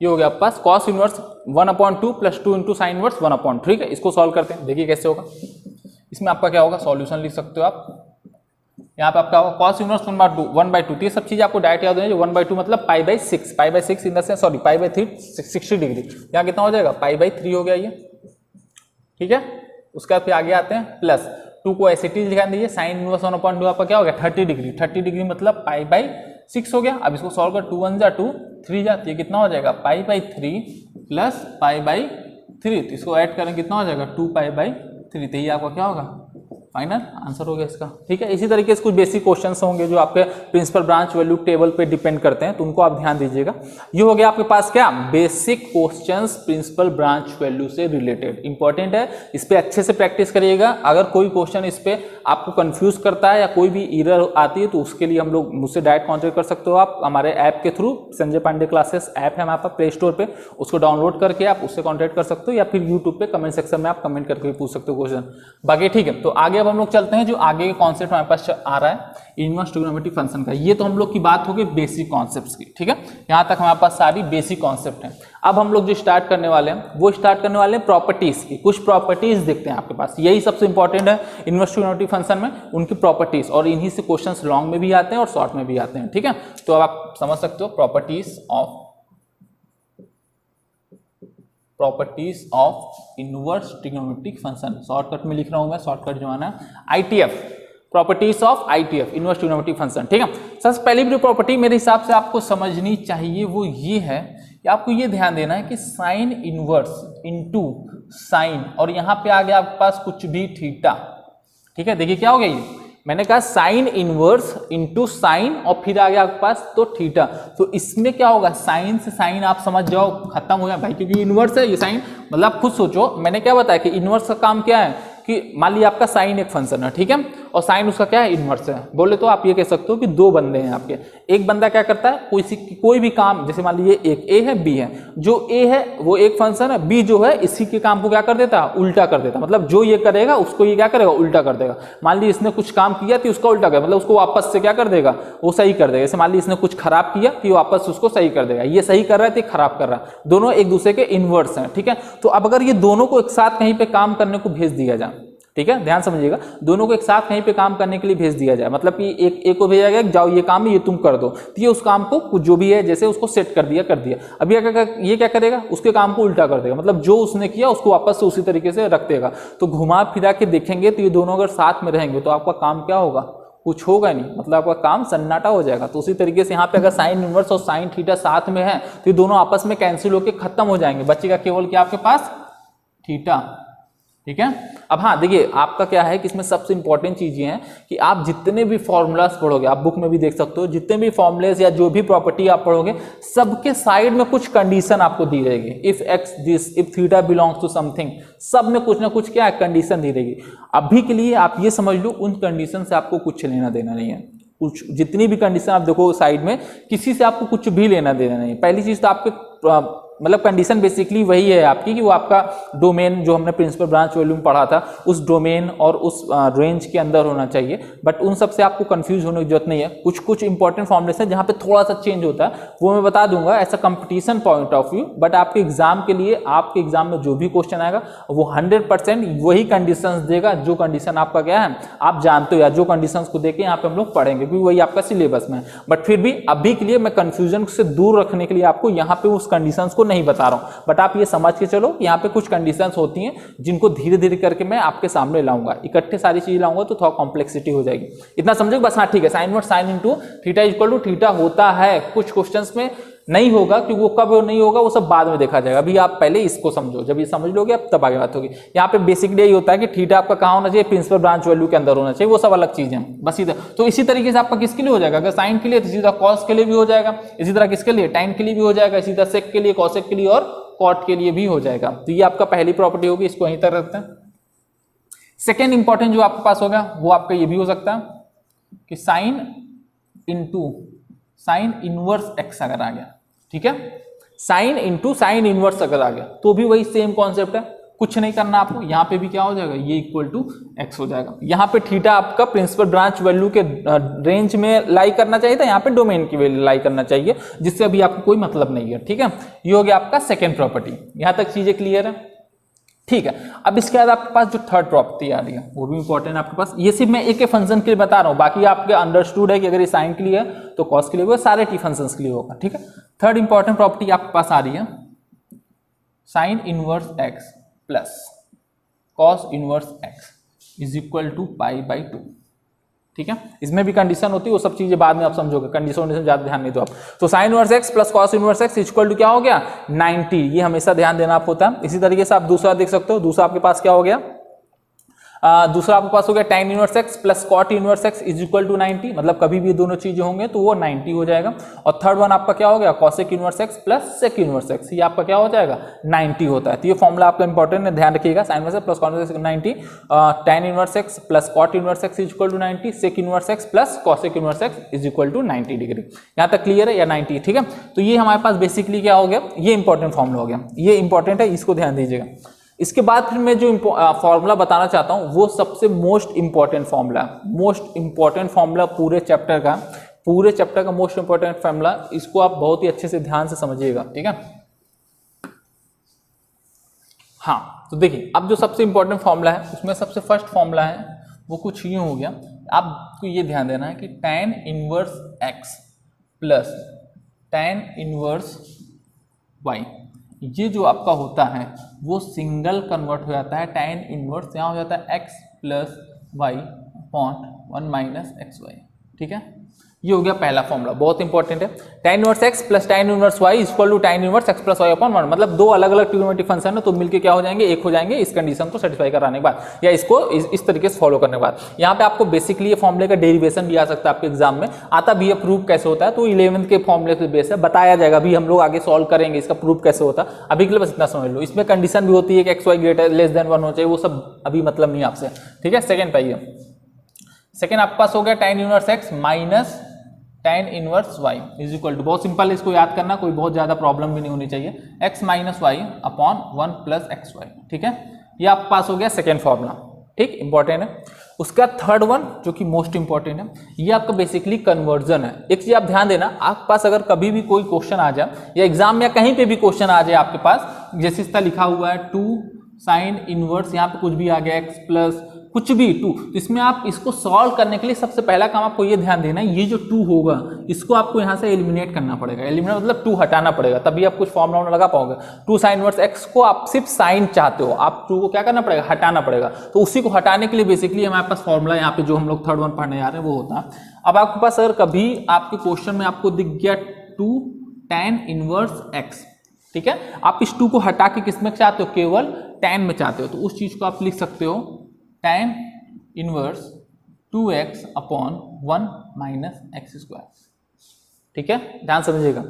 ये हो गया आपके पास cos inverse 1/2 plus 2 into sine inverse 1/3, ठीक है। इसको सॉल्व करते हैं, देखिए कैसे होगा। इसमें आपका क्या होगा, सॉल्यूशन लिख सकते हो आप, यहाँ पे आपका होगा cos इनवर्स 1/2, तो ये सब चीज आपको डायरेक्ट याद होनी चाहिए। 1/2 मतलब pi by 6 in the sense, sorry pi by 3 60 degree, यहाँ कितना हो जाएगा पाई बाई 3 हो गया ये, ठीक है। उसके बाद फिर आगे आते हैं प्लस 2 को एज इट इज लिखा दीजिए, साइन इनवर्स 1/2 आपका क्या हो गया 30 डिग्री, 30 डिग्री मतलब पाई बाई 6 हो गया। अब इसको सॉल्व कर 2 1 जा 2 3 जा, ये कितना हो जाएगा pi by 3 plus pi by 3, तो इसको ऐड करें कितना हो जाएगा 2 पाई बाई 3, तो ये आपका क्या होगा फाइनल आंसर हो गया इसका, ठीक है। इसी तरीके से कुछ बेसिक क्वेश्चंस होंगे जो आपके प्रिंसिपल ब्रांच वैल्यू टेबल पे डिपेंड करते हैं, तो उनको आप ध्यान दीजिएगा। ये हो गया आपके पास क्या basic questions principal branch value से रिलेटेड, इंपॉर्टेंट है, इस पे अच्छे से प्रैक्टिस करिएगा। अगर कोई क्वेश्चन इस पे आपको कंफ्यूज करता है या कोई भी एरर आती है तो उसके लिए हम लोग मुझसे डायरेक्ट कॉन्टेक्ट कर सकते हो आप हमारे ऐप के through. Sanjay Pandey classes app है हमारे पास प्ले स्टोर पे, उसको डाउनलोड करके आप उससे कॉन्टेक्ट कर सकते हो, या फिर यूट्यूब पे कमेंट सेक्शन में आप कमेंट करके पूछ सकते हो क्वेश्चन। बाकी ठीक है, तो आगे अब हम लोग चलते हैं, जो आगे के कॉन्सेप्ट हमारे पास आ रहा है इनवर्स ट्रिग्नोमेट्रिक फंक्शन का। ये तो हम लोग की बात होगी बेसिक कॉन्सेप्ट्स की, ठीक है। यहां तक हमारे पास सारी बेसिक कॉन्सेप्ट हैं। अब हम लोग जो स्टार्ट करने वाले हैं वो स्टार्ट करने वाले हैं प्रॉपर्टीज की। कुछ प्रॉपर्टीज देखते हैं आपके पास, यही सबसे इंपॉर्टेंट है इनवर्स ट्रिग्नोमेट्रिक फंक्शन में, उनकी प्रॉपर्टीज, और इन्हीं से क्वेश्चंस लॉन्ग में भी आते हैं और शॉर्ट में भी आते हैं, ठीक है। तो अब आप समझ सकते हो properties of inverse trigonometric function, shortcut में लिख रहा हूं मैं, शॉर्टकट जो है ना ITF, properties of ITF inverse trigonometric function, ठीक है। सबसे पहली भी प्रॉपर्टी मेरे हिसाब से आपको समझनी चाहिए वो ये है कि आपको ये ध्यान देना है कि साइन इनवर्स इनटू साइन, और यहां पे आ गया आपके पास कुछ भी थीटा, ठीक है। देखिए क्या हो गया, ये मैंने कहा साइन इनवर्स इनटू साइन और फिर आ गया आपके पास तो थीटा, तो इसमें क्या होगा साइन से साइन आप समझ जाओ खत्म हो गया भाई, क्योंकि इनवर्स है ये साइन, मतलब खुद सोचो मैंने क्या बताया कि इनवर्स का काम क्या है कि मान लिया आपका साइन एक फंक्शन है, ठीक है, और साइन उसका क्या है इनवर्स है। बोले तो आप ये कह सकते हो कि दो बंदे हैं आपके, एक बंदा क्या करता है कोई भी काम, जैसे मान लीजिए एक ए है बी है, जो ए है वो एक फंक्शन है, बी जो है इसी के काम को क्या कर देता है उल्टा कर देता, मतलब जो ये करेगा उसको ये क्या करेगा उल्टा कर देगा। मान लीजिए इसने कुछ काम किया तो उसका उल्टा कर, मतलब उसको वापस से क्या कर देगा वो सही कर देगा। जैसे मान लीजिए इसने कुछ खराब किया तो वापस उसको सही कर देगा, ये सही कर रहा है तो खराब कर रहा है, दोनों एक दूसरे के इनवर्स हैं, ठीक है। तो अब अगर ये दोनों को एक साथ कहीं पे काम करने को भेज दिया जाए, ठीक है, ध्यान समझिएगा, दोनों को एक साथ कहीं पे काम करने के लिए भेज दिया जाए, मतलब कि एक को भेजा गया जाओ ये काम है ये तुम कर दो, तो ये उस काम को जो भी है जैसे उसको सेट कर दिया। अब ये क्या करेगा उसके काम को उल्टा कर देगा, मतलब जो उसने किया उसको वापस से उसी तरीके से रख देगा। तो घुमा फिरा के देखेंगे तो ये दोनों अगर साथ में रहेंगे तो आपका काम क्या होगा, कुछ होगा नहीं, मतलब आपका काम सन्नाटा हो जाएगा। तो उसी तरीके से यहाँ पे अगर साइन इनवर्स और साइन थीटा साथ में है तो ये दोनों आपस में कैंसिल होकर खत्म हो जाएंगे, बचेगा केवल क्या आपके पास थीटा, ठीक है। अब हाँ देखिए, आपका क्या है कि इसमें सबसे इंपॉर्टेंट चीज ये है कि आप जितने भी फॉर्मूलाज पढ़ोगे, आप बुक में भी देख सकते हो, जितने भी फॉर्मूलेज या जो भी प्रॉपर्टी आप पढ़ोगे, सबके साइड में कुछ कंडीशन आपको दी रहेगी। If x this, if theta belongs to something, सब में कुछ ना कुछ क्या कंडीशन दी रहेगी। अभी के लिए आप ये समझ लो, उन कंडीशन से आपको कुछ लेना देना नहीं है। कुछ जितनी भी कंडीशन आप देखो साइड में, किसी से आपको कुछ भी लेना देना नहीं है। पहली चीज तो आपके मतलब कंडीशन बेसिकली वही है आपकी कि वो आपका डोमेन, जो हमने प्रिंसिपल ब्रांच वैल्यू में पढ़ा था, उस डोमेन और उस रेंज के अंदर होना चाहिए। बट उन सब से आपको कंफ्यूज होने की जरूरत नहीं है। कुछ कुछ इंपॉर्टेंट फॉर्मुलेशन है जहाँ पे थोड़ा सा चेंज होता है, वो मैं बता दूंगा as a competition point of view. But आपके एग्जाम के लिए, आपके एग्जाम में जो भी क्वेश्चन आएगा वो 100% वही कंडीशन देगा जो कंडीशन आपका क्या है आप जानते हो, या जो कंडीशन को देके यहाँ पे हम लोग पढ़ेंगे, क्योंकि वही आपका सिलेबस में है। बट फिर भी अभी के लिए मैं कंफ्यूजन से दूर रखने के लिए आपको यहाँ पे उस कंडीशंस को नहीं बता रहा हूं। बट आप ये समझ के चलो कि यहाँ पे कुछ कंडीशंस होती हैं जिनको धीरे धीरे करके मैं आपके सामने लाऊंगा। इकट्ठे सारी चीज लाऊंगा तो थोड़ा कॉम्प्लेक्सिटी हो जाएगी। इतना समझो बस। हाँ ठीक है, sine inverse sine into theta equal to theta होता है। कुछ क्वेश्चंस में नहीं होगा, क्योंकि वो कब नहीं होगा वो सब बाद में देखा जाएगा। अभी आप पहले इसको समझो, जब ये समझ लोगे अब तब आगे बात होगी। यहाँ पे बेसिकली यही होता है कि थीटा आपका कहाँ होना चाहिए, प्रिंसिपल ब्रांच वैल्यू के अंदर होना चाहिए, वो सब अलग चीज है बस इधर। तो इसी तरीके से आपका किसके लिए हो जाएगा, अगर साइन के लिए तो इसी तरह कॉस के लिए भी हो जाएगा, इसी तरह किसके लिए टैन के लिए भी हो जाएगा, इसी तरह सेक के लिए, कॉसेक के लिए और कॉट के लिए भी हो जाएगा। तो ये आपका पहली प्रॉपर्टी होगी, इसको यहीं तक रखते हैं। सेकेंड इंपॉर्टेंट जो आपके पास होगा वो आपका ये भी हो सकता है कि sine into sine inverse x अगर आ गया, ठीक है, साइन इंटू साइन इनवर्स अगर आ गया तो भी वही सेम कॉन्सेप्ट है, कुछ नहीं करना आपको। यहाँ पे भी क्या हो जाएगा, ये इक्वल टू एक्स हो जाएगा। यहाँ पे थीटा आपका प्रिंसिपल ब्रांच वैल्यू के रेंज में लाई करना चाहिए था, यहाँ पे डोमेन की वैल्यू लाई करना चाहिए, जिससे अभी आपको कोई मतलब नहीं है। ठीक है, ये हो गया आपका सेकेंड प्रॉपर्टी। यहाँ तक चीजें क्लियर है, ठीक है। अब इसके बाद आपके पास जो थर्ड प्रॉपर्टी आ रही है वो भी इंपॉर्टेंट है आपके पास। ये सिर्फ मैं एक फंक्शन के लिए बता रहा हूँ, बाकी आपके अंडरस्टूड है कि अगर ये साइन के लिए है तो कॉस के लिए होगा, सारे टी फंक्शंस के लिए होगा। ठीक है, थर्ड इंपॉर्टेंट प्रॉपर्टी आपके पास आ रही है sine inverse x plus cos inverse x is equal to pi by 2। ठीक है, इसमें भी कंडीशन होती है, वो सब चीजें बाद में आप समझोगे, कंडीशन ज्यादा ध्यान नहीं दो आप। तो sine inverse x plus cos inverse x equal to क्या हो गया 90। ये हमेशा ध्यान देना आप होता है। इसी तरीके से आप दूसरा देख सकते हो, दूसरा आपके पास क्या हो गया, दूसरा आपके पास हो गया tan inverse x plus cot inverse x is equal to 90, मतलब कभी भी दोनों चीजें होंगे तो वो 90 हो जाएगा। और थर्ड वन आपका क्या हो गया cosec inverse x plus sec inverse x, ये आपका क्या हो जाएगा 90 होता है। तो ये फॉर्मूला आपका इंपॉर्टेंट है, ध्यान रखिएगा। Sine inverse x plus cot inverse x 90, tan inverse x plus cot inverse x is equal to 90, sec inverse x plus cosec inverse x is equal to 90 degree. यहाँ तक क्लियर है या 90? ठीक है, तो ये हमारे पास बेसिकली क्या हो गया, ये इंपॉर्टेंट फॉर्मूला हो गया, ये इंपॉर्टेंट है, इसको ध्यान दीजिएगा। इसके बाद फिर मैं जो फॉर्मूला बताना चाहता हूं वो सबसे most important formula, most important formula पूरे चैप्टर का मोस्ट इंपॉर्टेंट फॉर्मूला। इसको आप बहुत ही अच्छे से ध्यान से समझिएगा। ठीक है, हाँ तो देखिए अब जो सबसे इंपॉर्टेंट फॉर्मूला है उसमें सबसे फर्स्ट फॉर्मूला है वो कुछ यूं हो गया। आपको ये ध्यान देना है कि tan inverse x plus tan inverse y, ये जो आपका होता है वो सिंगल कन्वर्ट हो जाता है tan इनवर्स, यहाँ हो जाता है x plus y upon 1 minus x y. ठीक है, ये हो गया पहला फॉर्मूला, बहुत इंपॉर्टेंट है। tan inverse x plus tan inverse y equal to tan inverse x plus y upon 1, मतलब दो अलग अलग ट्रिग्नोमेट्रिक फंक्शन है तो मिलके क्या हो जाएंगे, एक हो जाएंगे, इस कंडीशन को सेटिस्फाई कराने के बाद या इसको इस तरीके से फॉलो करने के बाद। यहाँ पे आपको बेसिकली ये फॉर्मूले का डेरिवेशन भी आ सकता है आपके एग्जाम में, आता भी है प्रूफ कैसे होता है, तो 11th के फॉर्मूले के बेस है बताया जाएगा। अभी हम लोग आगे सॉल्व करेंगे इसका प्रूफ कैसे होता है, अभी के लिए बस इतना समझ लो। इसमें कंडीशन भी होती है कि x y greater less than 1 होना चाहिए, वो सब अभी मतलब नहीं आपसे। ठीक है, सेकेंड पाइए, सेकेंड आपके पास हो गया tan inverse x minus tan inverse y is equal to, बहुत सिंपल, इसको याद करना, कोई बहुत ज्यादा प्रॉब्लम भी नहीं होनी चाहिए, x minus y upon 1 plus x y. ठीक है, ये आपके पास हो गया सेकेंड फॉर्मूला। ठीक, इंपॉर्टेंट है। उसका थर्ड वन जो कि मोस्ट इंपॉर्टेंट है, ये आपका बेसिकली कन्वर्जन है। एक चीज आप ध्यान देना, आपके पास अगर कभी भी कोई क्वेश्चन आ जाए या एग्जाम में या कहीं पे भी क्वेश्चन आ जाए आपके पास, जैसे इसका लिखा हुआ है 2 साइन इनवर्स, यहाँ पे कुछ भी आ गया x प्लस कुछ भी 2, तो इसमें आप इसको सॉल्व करने के लिए सबसे पहला काम आपको ये ध्यान देना है, ये जो 2 होगा इसको आपको यहाँ से एलिमिनेट करना पड़ेगा। एलिमिनेट मतलब 2 हटाना पड़ेगा, तभी आप कुछ फॉर्मूला लगा पाओगे। 2 साइन इनवर्स x को आप सिर्फ साइन चाहते हो, आप 2 को क्या करना पड़ेगा, हटाना पड़ेगा। तो उसी को हटाने के लिए बेसिकली हमारे पास फॉर्मूला यहाँ पे जो हम लोग थर्ड वन पढ़ने जा रहे हैं वो होता है। अब आपके पास अगर कभी आपके क्वेश्चन में आपको दिख गया 2 tan इनवर्स x, ठीक है, आप इस 2 को हटा के किसमें चाहते हो, केवल tan में चाहते हो तो उस चीज़ को आप लिख सकते हो tan inverse 2x upon 1 minus x square. ठीक है, ध्यान समझिएगा,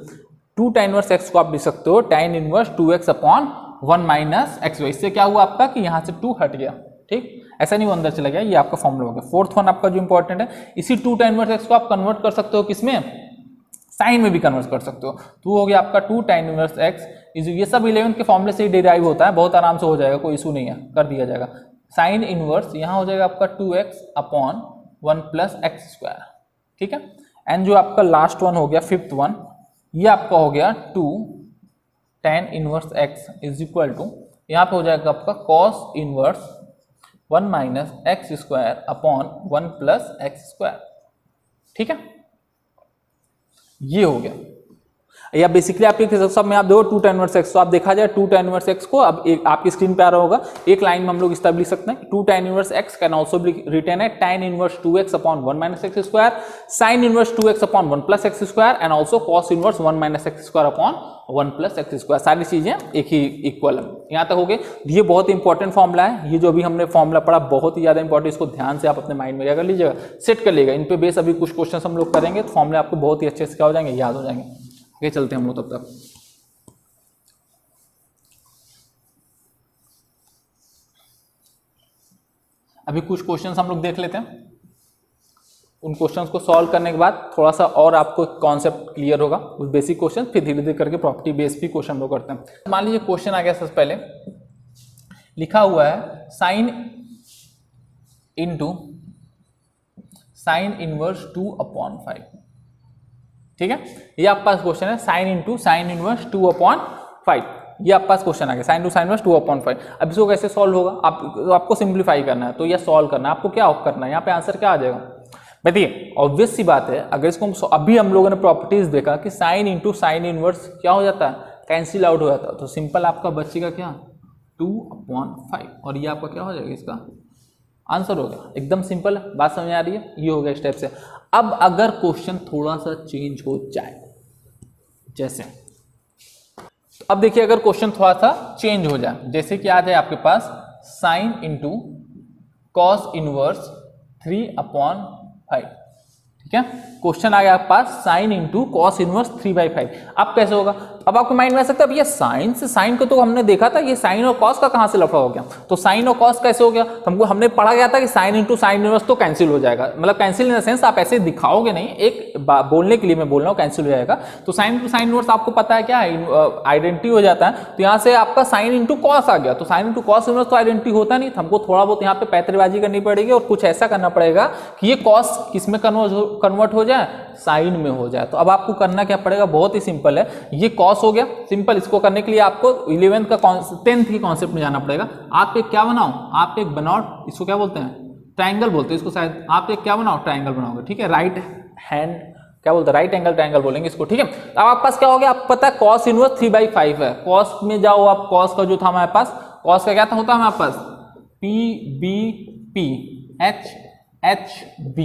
2 tan इनवर्स x को आप लिख सकते हो tan inverse 2x upon 1 minus x. इससे क्या हुआ आपका कि यहाँ से 2 हट गया। ठीक, ऐसा नहीं वो अंदर चला गया, ये आपका फॉर्मूला हो गया। फोर्थ वन आपका जो इंपॉर्टेंट है, इसी 2 tan इनवर्स x को आप कन्वर्ट कर सकते हो किसमें, साइन में भी कन्वर्ट कर सकते हो। तो हो गया आपका 2 tan इनवर्स x। ये सब 11th के फॉर्मूले से ही डिराइव होता है, बहुत आराम से हो जाएगा, कोई इशू नहीं है, कर दिया जाएगा। साइन इनवर्स यहाँ हो जाएगा आपका 2x upon 1 plus x square. ठीक है, एंड जो आपका लास्ट वन हो गया फिफ्थ वन, ये आपका हो गया 2 tan inverse x is equal to, यहाँ पे हो जाएगा आपका cos inverse 1 minus x square upon 1 plus x square. ठीक है, ये हो गया। या बेसिकली आपके सब में आप देखो 2 tan इनवर्स x, तो आप देखा जाए 2 tan इनवर्स x को अब एक आपकी स्क्रीन पे आ रहा होगा, एक लाइन में हम लोग इस लिख सकते हैं 2 tan inverse x can also be written है tan inverse 2x upon 1 minus x square, sin inverse 2x upon 1 plus x square and also cos inverse 1 minus x square upon 1 plus x square. सारी चीजें एक ही equal है। यहाँ तक हो गए। ये बहुत इंपॉर्टेंट फॉर्मूला है, ये जो अभी हमने फॉर्मूला पढ़ा बहुत ही ज्यादा इंपॉर्टेंट, इसको ध्यान से आप अपने माइंड में क्या कर लीजिएगा, सेट कर लीजिएगा। इन पे बेस अभी कुछ क्वेश्चन हम लोग करेंगे तो फॉर्मूला आपको बहुत ही अच्छे से क्या हो जाएंगे, याद हो जाएंगे। आगे चलते हैं हम लोग तब तक। अभी कुछ क्वेश्चंस हम लोग देख लेते हैं, उन क्वेश्चंस को सॉल्व करने के बाद थोड़ा सा और आपको कॉन्सेप्ट क्लियर होगा, उस बेसिक क्वेश्चन, फिर धीरे धीरे करके प्रॉपर्टी बेस भी क्वेश्चन हम लोग करते हैं। मान लीजिए क्वेश्चन आ गया, सबसे पहले लिखा हुआ है साइन इनवर्स 2 अपॉन 5। ठीक है, ये आपके पास क्वेश्चन है साइन इनवर्स 2 अपॉन 5, ये आपके पास क्वेश्चन आ गया साइन इनवर्स 2 अपॉन 5। अब इसको कैसे सॉल्व होगा, आपको सिंप्लीफाई करना है, तो यह सॉल्व करना है। आपको क्या करना है, यहाँ पे आंसर क्या आ जाएगा, देखिए ऑब्वियस सी बात है, अगर इसको अभी हम लोगों ने प्रॉपर्टीज देखा कि साइन इंटू साइन इनवर्स क्या हो जाता है, कैंसिल आउट हो जाता है, तो सिंपल आपका बचेगा क्या 2 अपॉन 5, और ये आपका क्या हो जाएगा, इसका आंसर हो गया। एकदम सिंपल, बात समझ आ रही है, ये हो गया स्टेप से। अब अगर क्वेश्चन थोड़ा सा चेंज हो जाए, जैसे अब देखिए अगर क्वेश्चन थोड़ा सा चेंज हो जाए, जैसे कि आ जाए आपके पास sine into cos inverse 3 upon 5। ठीक है, क्वेश्चन आ गया आपके पास साइन इंटू कॉस इनवर्स 3/5। अब कैसे होगा, अब आपको माइंड में आ सकता है भैया साइन से साइन को तो हमने देखा था, ये साइन और कॉस का कहां से लफड़ा हो गया, तो साइन और कॉस कैसे हो गया, तो हमने पढ़ा गया था कि साइन इंटू साइन इनवर्स तो कैंसिल हो जाएगा, मतलब कैंसिल इन द सेंस आप ऐसे दिखाओगे नहीं, एक बोलने के लिए मैं बोल रहा हूँ कैंसिल हो जाएगा। तो साइन इंटू साइन इनवर्स आपको पता है क्या आइडेंटिटी हो जाता है, तो यहाँ से आपका साइन इंटू कॉस आ गया, तो साइन इंटू कॉस इनवर्स तो आइडेंटिटी होता नहीं, हमको थोड़ा बहुत यहाँ पे पैतरेबाजी करनी पड़ेगी और कुछ ऐसा करना पड़ेगा कि ये कॉस किसमें कन्वर्ट हो जाए, साइन में हो जाए। तो अब आपको करना क्या पड़ेगा, बहुत ही सिंपल है, ये कॉस हो गया सिंपल, इसको करने के लिए आपको 11th का 10th की कॉन्सेप्ट में जाना पड़ेगा। आप एक क्या बनाओ, आप एक बनाओ, इसको क्या बोलते हैं, ट्रायंगल बोलते हैं इसको शायद, आप एक क्या बनाओ, ट्रायंगल बनाओगे। ठीक है, राइट हैंड क्या बोलते हैं, राइट एंगल ट्रायंगल बोलेंगे इसको। ठीक है, अब आपके पास क्या हो गया, आपको पता है कॉस इनवर्स 3/5 है, कॉस में जाओ आप, कॉस का जो था हमारे पास, कॉस का क्या था होता है हमारे पास PBP HB।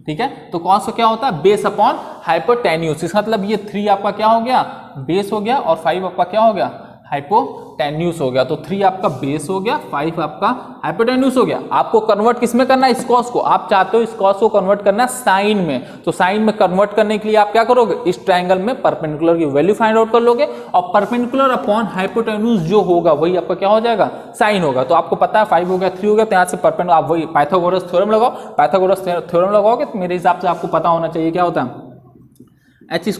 ठीक है, तो कॉस का क्या होता है, बेस अपॉन हाइपोटेन्यूस, इसका मतलब ये 3 आपका क्या हो गया, बेस हो गया, और 5 आपका क्या हो गया, हाइपोटेन्यूस हो गया। तो 3 आपका बेस हो गया, 5 आपका हाइपोटेन्यूस हो गया। आपको कन्वर्ट किसमें करना है, इस कॉस को, आप चाहते हो इस कॉस को कन्वर्ट करना है साइन में, तो साइन में कन्वर्ट करने के लिए आप क्या करोगे, इस ट्रायंगल में परपेंडिकुलर की वैल्यू फाइंड आउट कर लोगे, और परपेंडिकुलर अपॉन हाइपोटेन्यूस जो होगा वही आपका क्या हो जाएगा, साइन होगा। तो आपको पता है 5 हो गया, 3 हो गया, तो यहाँ से परपेंडिकुलर आप वही पाइथागोरस थ्योरम लगाओ, पाइथागोरस थ्योरम लगाओगे तो मेरे हिसाब से आपको पता होना चाहिए क्या होता है, h² =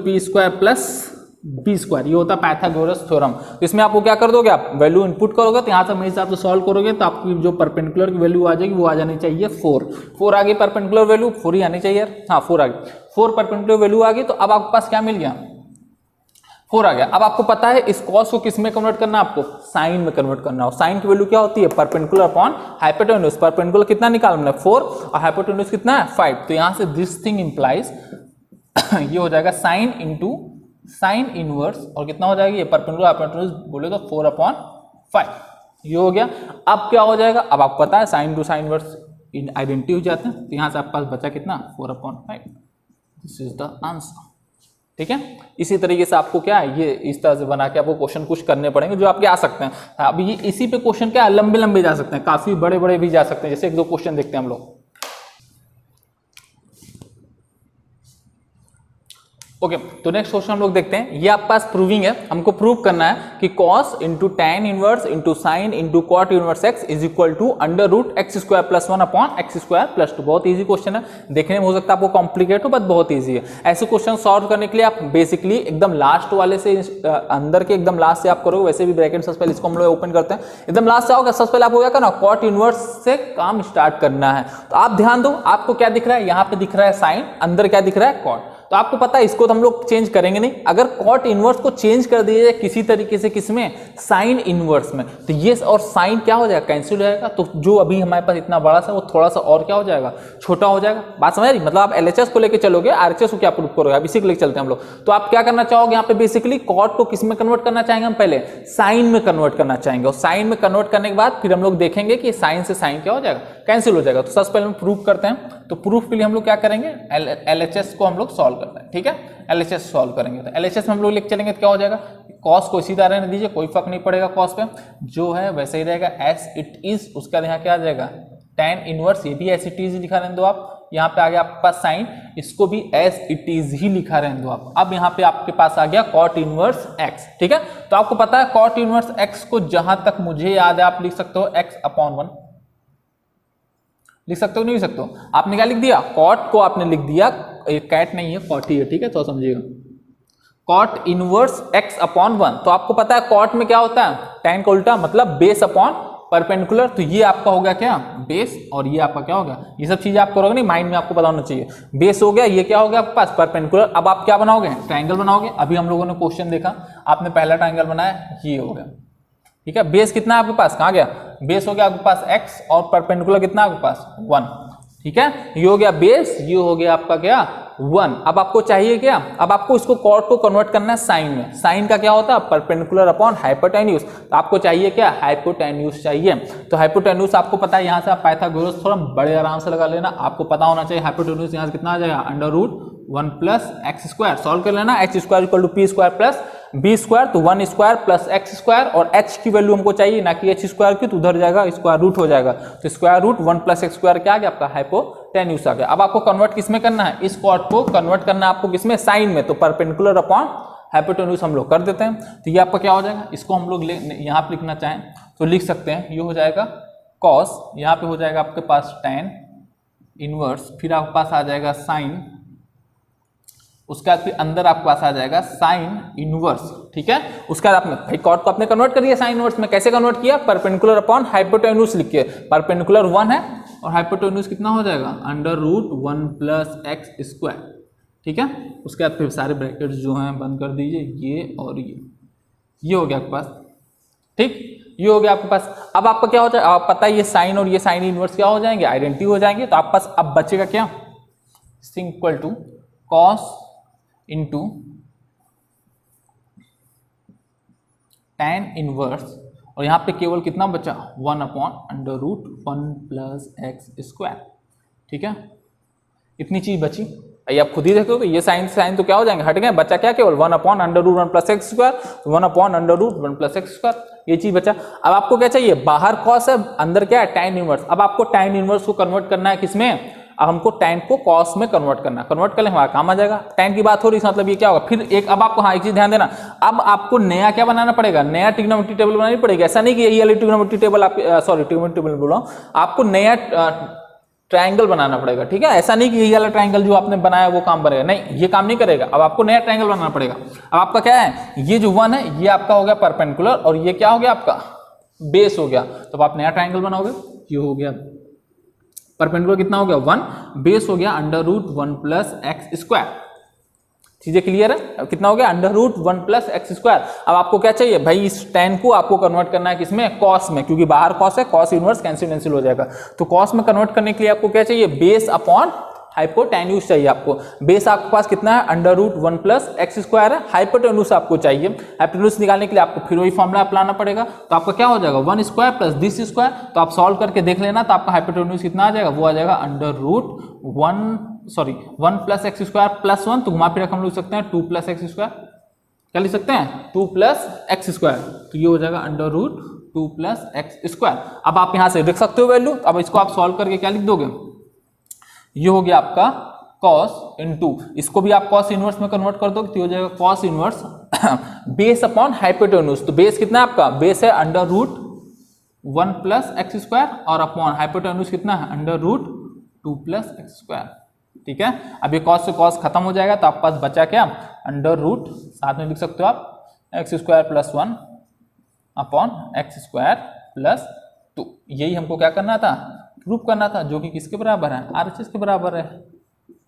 p² प्लस b², ये होता है पाइथागोरस थ्योरम। तो इसमें आपको क्या कर दोगे, आप वैल्यू इनपुट करोगे, तो यहाँ से मेरे हिसाब से सॉल्व करोगे तो आपकी जो परपेंडिकुलर की वैल्यू आ जाएगी वो आ जानी चाहिए 4 आ गई परपेंडिकुलर वैल्यू, 4 ही आनी चाहिए यार, हाँ 4 आ गई, 4 परपेंडिकुलर वैल्यू आ गई। तो अब आपके पास क्या मिल गया, 4 आ गया। अब आपको पता है इस कॉस को किस में कन्वर्ट करना है, आपको साइन में कन्वर्ट करना है, और साइन की वैल्यू क्या होती है, परपेंडिकुलर अपॉन हाइपोटेन्यूस। परपेंडिकुलर कितना निकालना है, 4, और हाइपोटेन्यूस कितना है, 5। तो यहाँ से दिस थिंग इंप्लाइज ये हो जाएगा साइन इंटू साइन इनवर्स, और कितना हो जाएगा ये परपेंडिकुलर हाइपोटेन्यूस बोले तो 4/5, ये हो गया। अब क्या हो जाएगा, अब आपको पता है sign to sine inverse identity हो जाते हैं, तो यहाँ से आपके पास बचा कितना, 4/5। This is the answer. ठीक है। इसी तरीके से आपको क्या है, ये इस तरह से बना के आपको क्वेश्चन कुछ करने पड़ेंगे जो आपके आ सकते हैं। अब ये इसी पे क्वेश्चन क्या लंबे लंबे जा सकते हैं, काफी बड़े बड़े भी जा सकते हैं। जैसे एक दो क्वेश्चन देखते हैं हम लोग। ओके, तो नेक्स्ट क्वेश्चन हम लोग देखते हैं। ये आपके पास प्रूविंग है, हमको प्रूव करना है कि cos into tan inverse into sine into cot inverse x is equal to under root x square plus 1 upon x square plus 2। बहुत इजी क्वेश्चन है, देखने में हो सकता है आपको कॉम्प्लिकेट हो, बट बहुत इजी है। ऐसे क्वेश्चन सॉल्व करने के लिए आप बेसिकली एकदम लास्ट वाले से अंदर के एकदम लास्ट से आप करोगे। वैसे भी ब्रैकेट सबसे पहले इसको हम लोग ओपन करते हैं, एकदम लास्ट से आओगे सबसे पहले आपको क्या करना, कॉट इनवर्स से काम स्टार्ट करना है। तो आप ध्यान दो, आपको क्या दिख रहा है, यहाँ पे दिख रहा है साइन, अंदर क्या दिख रहा है, कॉट। तो आपको पता है इसको तो हम लोग चेंज करेंगे नहीं। अगर कॉट इनवर्स को चेंज कर दिया जाए किसी तरीके से, किसमें, साइन इनवर्स में, तो ये और साइन क्या हो जाएगा, कैंसिल हो जाएगा। तो जो अभी हमारे पास इतना बड़ा सा वो थोड़ा सा और क्या हो जाएगा, छोटा हो जाएगा। बात समझ रही, मतलब आप एलएचएस को लेकर चलोगे, आरएचएस को क्या प्रूव करोगे, अब इसी को लेकर चलते हैं हम लोग। तो आप क्या करना चाहोगे, यहाँ पे बेसिकली कॉट को किस में कन्वर्ट करना चाहेंगे, हम पहले साइन में कन्वर्ट करना चाहेंगे। और साइन में कन्वर्ट करने के बाद फिर हम लोग देखेंगे कि साइन से साइन क्या हो जाएगा, कैंसिल हो जाएगा। तो सबसे पहले हम प्रूव करते हैं। तो प्रूफ के लिए हम लोग क्या करेंगे, एलएचएस को हम लोग सॉल्व करते हैं। ठीक है, एलएचएस सॉल्व करेंगे। तो एलएचएस में हम लोग लिख चलेंगे तो क्या हो जाएगा, कॉस को इसी तरह रहने दीजिए, कोई फर्क नहीं पड़ेगा, कॉस पे जो है वैसे ही रहेगा एस इट इज। उसका यहाँ क्या आ जाएगा, tan इनवर्स, ये भी एस इट इज लिखा रहने दो आप। यहाँ पे आ गया आपके पास साइन, इसको भी एस इट इज ही लिखा रहने दो आप। अब यहाँ पे आपके पास आ गया कॉट इनवर्स एक्स। ठीक है, तो आपको पता है कॉट इनवर्स एक्स को जहां तक मुझे याद है आप लिख सकते हो एक्स अपॉन 1 लिख सकते हो, नहीं लिख सकते हो। आपने क्या लिख दिया, कॉट को आपने लिख दिया, कैट नहीं है कॉट ही है। ठीक है, तो समझिएगा, कॉट इनवर्स एक्स अपॉन 1। तो आपको पता है कॉट में क्या होता है, tan का उल्टा, मतलब बेस अपॉन परपेंडिकुलर। तो ये आपका हो गया क्या, बेस, और ये आपका क्या हो गया, ये सब चीजें आप करोगे नहीं, माइंड में आपको पता होना चाहिए। बेस हो गया, ये क्या हो गया आपके पास, परपेंडिकुलर। अब आप क्या बनाओगे, ट्रायंगल बनाओगे। अभी हम लोगों ने क्वेश्चन देखा, आपने पहला ट्रायंगल बनाया, ये हो गया। ठीक है, बेस कितना है आपके पास, कहाँ गया, बेस हो गया आपके पास x, और परपेंडिकुलर कितना आपके पास 1। ठीक है, ये हो गया बेस, ये हो गया आपका क्या 1। अब आपको चाहिए क्या, अब आपको इसको कॉट को कन्वर्ट करना है साइन में। साइन का क्या होता है, परपेंडिकुलर अपॉन हाइपोटेन्यूज। तो आपको चाहिए क्या, हाइपोटेन्यूज चाहिए। तो हाइपोटेन्यूज आपको पता है, यहाँ से आप पाइथागोरस थोड़ा बड़े आराम से लगा लेना, आपको पता होना चाहिए हाइपोटेन्यूज यहाँ से कितना आ जाएगा, under root 1 plus x square. Solve कर लेना, x square equal to p square plus b square, तो 1 स्क्वायर प्लस एक्स स्क्वायर, और h की वैल्यू हमको चाहिए ना कि h स्क्वायर की, तो उधर जाएगा स्क्वायर रूट हो जाएगा। तो square root 1 plus x square क्या आ गया आपका, हाइपोटेन्यूज आ गया। अब आपको कन्वर्ट किसमें करना है, इस कॉट को कन्वर्ट करना है आपको किसमें, साइन में। तो परपेंडिकुलर अपॉन हाइपोटेन्यूज हम लोग कर देते हैं। तो ये आपका क्या हो जाएगा, इसको हम लोग यहाँ पे लिखना चाहें तो लिख सकते हैं, ये हो जाएगा कॉस, यहाँ पे हो जाएगा आपके पास tan इनवर्स, फिर आपके पास आ जाएगा साइन, उसके बाद फिर अंदर आपके पास आ जाएगा साइन इनवर्स। ठीक है, उसके बाद आपने भाई कॉट को आपने कन्वर्ट कर दिया साइन इनवर्स में। कैसे कन्वर्ट किया, परपेंडिकुलर अपॉन हाइपोटेन्यूज लिख के। परपेंडिकुलर 1 है और हाइपोटेन्यूज कितना हो जाएगा, under root 1 plus x square. ठीक है, उसके बाद फिर सारे ब्रैकेट्स जो हैं बंद कर दीजिए, ये और ये हो गया आपके पास। ठीक, ये हो गया आपके पास। अब आपका क्या हो जाएगा, आप पता है ये साइन और ये साइन इनवर्स क्या हो जाएंगे, आइडेंटिटी हो जाएंगे। तो आपके पास अब बचेगा क्या, equal to cos into tan inverse, और यहाँ पे केवल कितना बचा, 1 upon under root 1 plus x square. ठीक है, इतनी चीज बची। ये आप खुद ही देखोगे, ये साइन साइन तो क्या हो जाएंगे, हट गए, बचा क्या, केवल 1 upon under root 1 plus x square, 1 upon under root 1 plus x square, ये चीज बचा। अब आपको क्या चाहिए, बाहर कॉस है, अंदर क्या है, tan इनवर्स। अब आपको tan इनवर्स को कन्वर्ट करना है किसमें, अब हमको tan को cos में कन्वर्ट करना है। कन्वर्ट कर ले हमारा काम आ जाएगा। tan की बात हो रही है, मतलब ये क्या होगा, फिर एक, अब आपको हाँ एक चीज ध्यान देना, अब आपको नया क्या बनाना पड़ेगा, नया ट्रिग्नोमेट्री टेबल बनानी पड़ेगी। ऐसा नहीं कि यही वाली ट्रिग्नोमेट्री टेबल आप, सॉरी ट्रिग्नोमेट्री टेबल बोल रहा हूं, आपको नया ट्रायंगल बनाना पड़ेगा। ठीक है, ऐसा नहीं कि यही वाला ट्रायंगल जो आपने बनाया वो काम बनेगा, नहीं, ये काम नहीं करेगा। अब आपको नया ट्रायंगल बनाना पड़ेगा। अब आपका क्या है, ये जो 1 है ये आपका हो गया परपेंडिकुलर, और ये क्या हो गया आपका बेस हो गया। तो आप नया ट्रायंगल बनाओगे, ये हो गया परपेंडिकुलर कितना हो गया 1, बेस हो गया under root 1 plus x square. चीजें क्लियर है, कितना हो गया under root 1 plus x square. अब आपको क्या चाहिए भाई, इस tan को आपको कन्वर्ट करना है किसमें, cos में, क्योंकि बाहर cos है, cos इनवर्स कैंसिल हो जाएगा। तो cos में कन्वर्ट करने के लिए आपको क्या चाहिए, बेस अपॉन हाइपोटेन्यूज चाहिए आपको। बेस आपके पास कितना है, under root 1 plus x square है, हाइपोटेन्यूज आपको चाहिए। हाइपोटेन्यूज निकालने के लिए आपको फिर वही फॉर्मूला अप्लाना पड़ेगा। तो आपका क्या हो जाएगा 1 स्क्वायर प्लस दिस स्क्वायर। तो आप सॉल्व करके देख लेना, तो आपका हाइपोटेन्यूज कितना आ जाएगा, वो आ जाएगा under root 1 sorry 1 plus x square plus 1, तो घुमा फिर हम लिख सकते हैं 2 प्लस एक्स स्क्वायर। क्या लिख सकते हैं? 2 प्लस एक्स स्क्वायर, तो ये हो जाएगा under root 2 plus x square. अब आप यहां से लिख सकते हो वैल्यू, अब इसको आप सॉल्व करके क्या लिख दोगे? ये हो गया आपका cos इनटू, इसको भी आप cos इनवर्स में कन्वर्ट कर दोगे तो हो जाएगा cos inverse base upon hypotenuse. तो बेस कितना है आपका? बेस है under root 1 plus x square और अपॉन हाइपोटेन्यूज कितना है? Under root 2 plus x square. ठीक है, अब ये cos से cos खत्म हो जाएगा तो आपके पास बचा क्या? अंडर रूट, साथ में लिख सकते हो आप x square plus 1 upon x square plus 2। यही हमको क्या करना था? प्रूफ करना था, जो कि किसके बराबर है? RHS के बराबर है,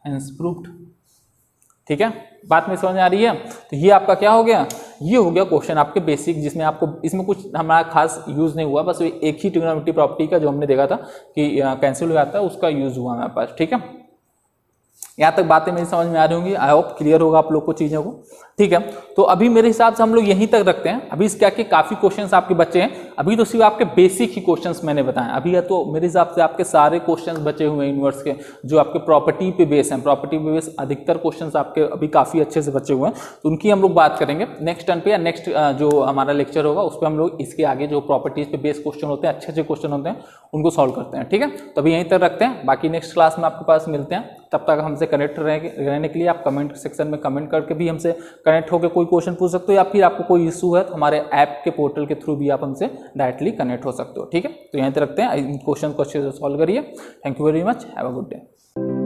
हेंस प्रूव्ड। ठीक है, बात में समझ आ रही है? तो ये आपका क्या हो गया? ये हो गया क्वेश्चन आपके बेसिक, जिसमें आपको इसमें कुछ हमारा खास यूज नहीं हुआ, बस एक ही ट्रिग्नोमेट्री प्रॉपर्टी का जो हमने देखा था कि कैंसिल हो जाता है उसका यूज हुआ हमारे पास। ठीक है, यहाँ तक बातें मेरी समझ में आ रही होंगी, आई होप क्लियर होगा आप लोग को चीज़ों को। ठीक है, तो अभी मेरे हिसाब से हम लोग यहीं तक रखते हैं। अभी क्या कि काफ़ी क्वेश्चंस आपके बचे हैं, अभी तो सिर्फ आपके बेसिक ही क्वेश्चंस मैंने बताए। अभी या तो मेरे हिसाब से आपके सारे क्वेश्चंस बचे हुए हैं इनवर्स के, जो आपके प्रॉपर्टी पे बेस हैं। प्रॉपर्टी पे बेस अधिकतर क्वेश्चंस आपके अभी काफ़ी अच्छे से बचे हुए हैं, तो उनकी हम लोग बात करेंगे नेक्स्ट टर्न पे, या नेक्स्ट जो हमारा लेक्चर होगा उस पर हम लोग इसके आगे जो प्रॉपर्टीज पे बेस क्वेश्चन होते हैं, अच्छे अच्छे क्वेश्चन होते हैं, उनको सॉल्व करते हैं। ठीक है, तो अभी यहीं तक रखते हैं, बाकी नेक्स्ट क्लास में आपके पास मिलते हैं। तब तक हमसे कनेक्ट रहने के लिए आप कमेंट सेक्शन में कमेंट करके भी हमसे कनेक्ट होकर कोई क्वेश्चन पूछ सकते हो, या फिर आपको कोई इशू है तो हमारे ऐप के पोर्टल के थ्रू भी आप हमसे डायरेक्टली कनेक्ट हो सकते हो। ठीक है, तो यहीं तक रखते हैं, इन क्वेश्चन को अच्छे से सॉल्व करिए। Thank you very much, have a good day.